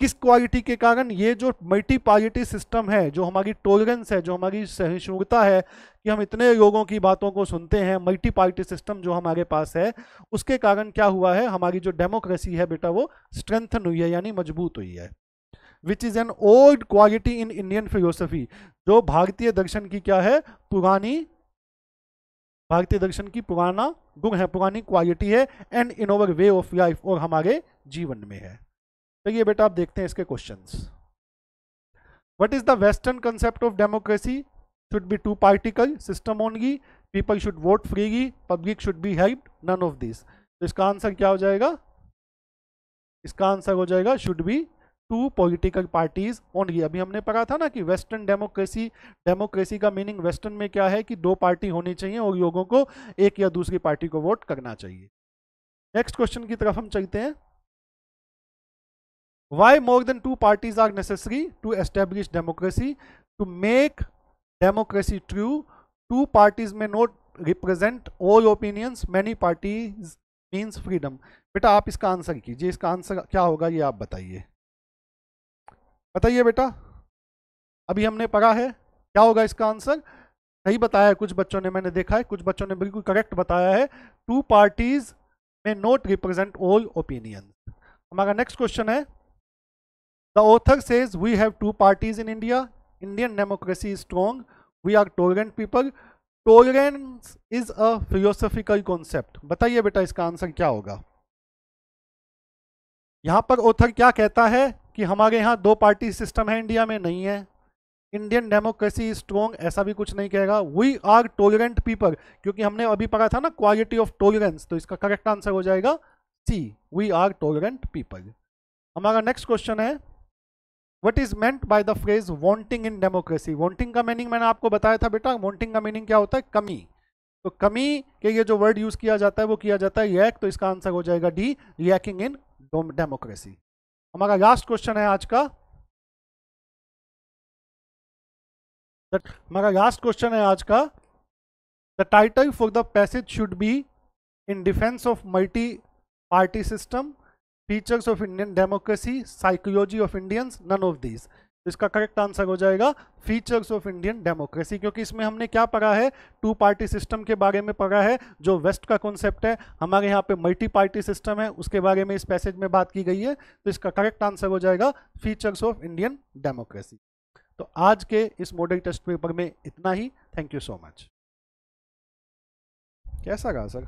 C: किस क्वालिटी के कारण, ये जो मल्टी पार्टी सिस्टम है, जो हमारी टॉलरेंस है, जो हमारी सहिष्णुता है कि हम इतने लोगों की बातों को सुनते हैं, मल्टी पार्टी सिस्टम जो हमारे पास है, उसके कारण क्या हुआ है, हमारी जो डेमोक्रेसी है बेटा वो स्ट्रेंथन हुई है, यानी मजबूत हुई है। Which is an old quality in Indian philosophy, जो भारतीय दर्शन की क्या है, भारतीय दर्शन की पुराना गुण है, पुरानी क्वालिटी है, and in over way of life, और हमारे जीवन में है। तो ये बेटा आप देखते हैं इसके questions. What is the Western concept of democracy? Should be two-particle system only. People should vote freely. Public should be helped. None of these. तो इसका आंसर क्या हो जाएगा? इसका आंसर हो जाएगा should be two political parties only. अभी हमने पढ़ा था ना कि वेस्टर्न डेमोक्रेसी, डेमोक्रेसी का मीनिंग वेस्टर्न में क्या है कि दो पार्टी होनी चाहिए और लोगों को एक या दूसरी पार्टी को वोट करना चाहिए। नेक्स्ट क्वेश्चन की तरफ हम चलते हैं। Why more than two parties are necessary to establish democracy? To make democracy true, two parties may not represent all opinions. Many parties means freedom. बेटा आप इसका आंसर कीजिए, इसका आंसर क्या होगा ये आप बताइए, बताइए बेटा। अभी हमने पढ़ा है, क्या होगा इसका आंसर? सही बताया है कुछ बच्चों ने, मैंने देखा है कुछ बच्चों ने बिल्कुल करेक्ट बताया है। टू पार्टीज में नॉट रिप्रेजेंट ऑल ओपिनियन। हमारा नेक्स्ट क्वेश्चन है, the author says we have two parties in India, Indian democracy is strong, we are tolerant people, tolerance is a philosophical concept. बताइए बेटा इसका answer क्या होगा? यहां पर ऑथर क्या कहता है कि हमारे यहाँ दो पार्टी सिस्टम है, इंडिया में नहीं है। इंडियन डेमोक्रेसी स्ट्रॉन्ग ऐसा भी कुछ नहीं कहेगा। वी आर टॉलरेंट पीपल, क्योंकि हमने अभी पढ़ा था ना क्वालिटी ऑफ टॉलरेंस, तो इसका करेक्ट आंसर हो जाएगा सी, वी आर टॉलरेंट पीपल। हमारा नेक्स्ट क्वेश्चन है, what is meant by the phrase wanting in democracy? Wanting का मीनिंग मैंने आपको बताया था बेटा, वांटिंग का मीनिंग क्या होता है? कमी। तो कमी के लिए जो वर्ड यूज किया जाता है वो किया जाता है लैक, तो इसका आंसर हो जाएगा डी, लैकिंग इन डेमोक्रेसी। हमारा लास्ट क्वेश्चन है आज का, हमारा लास्ट क्वेश्चन है आज का, the title for the passage should be in defence of multi party system, features of Indian democracy, psychology of Indians, none of these. इसका correct answer हो जाएगा फीचर्स ऑफ इंडियन डेमोक्रेसी, क्योंकि इसमें हमने क्या पढ़ा है? टू पार्टी सिस्टम के बारे में पढ़ा है, जो वेस्ट का कॉन्सेप्ट है। हमारे यहाँ पे मल्टी पार्टी सिस्टम है, उसके बारे में इस पैसेज में बात की गई है। तो इसका करेक्ट आंसर हो जाएगा फीचर्स ऑफ इंडियन डेमोक्रेसी। तो आज के इस मॉडल टेस्ट पेपर में इतना ही। Thank you so much. कैसा रहा सर?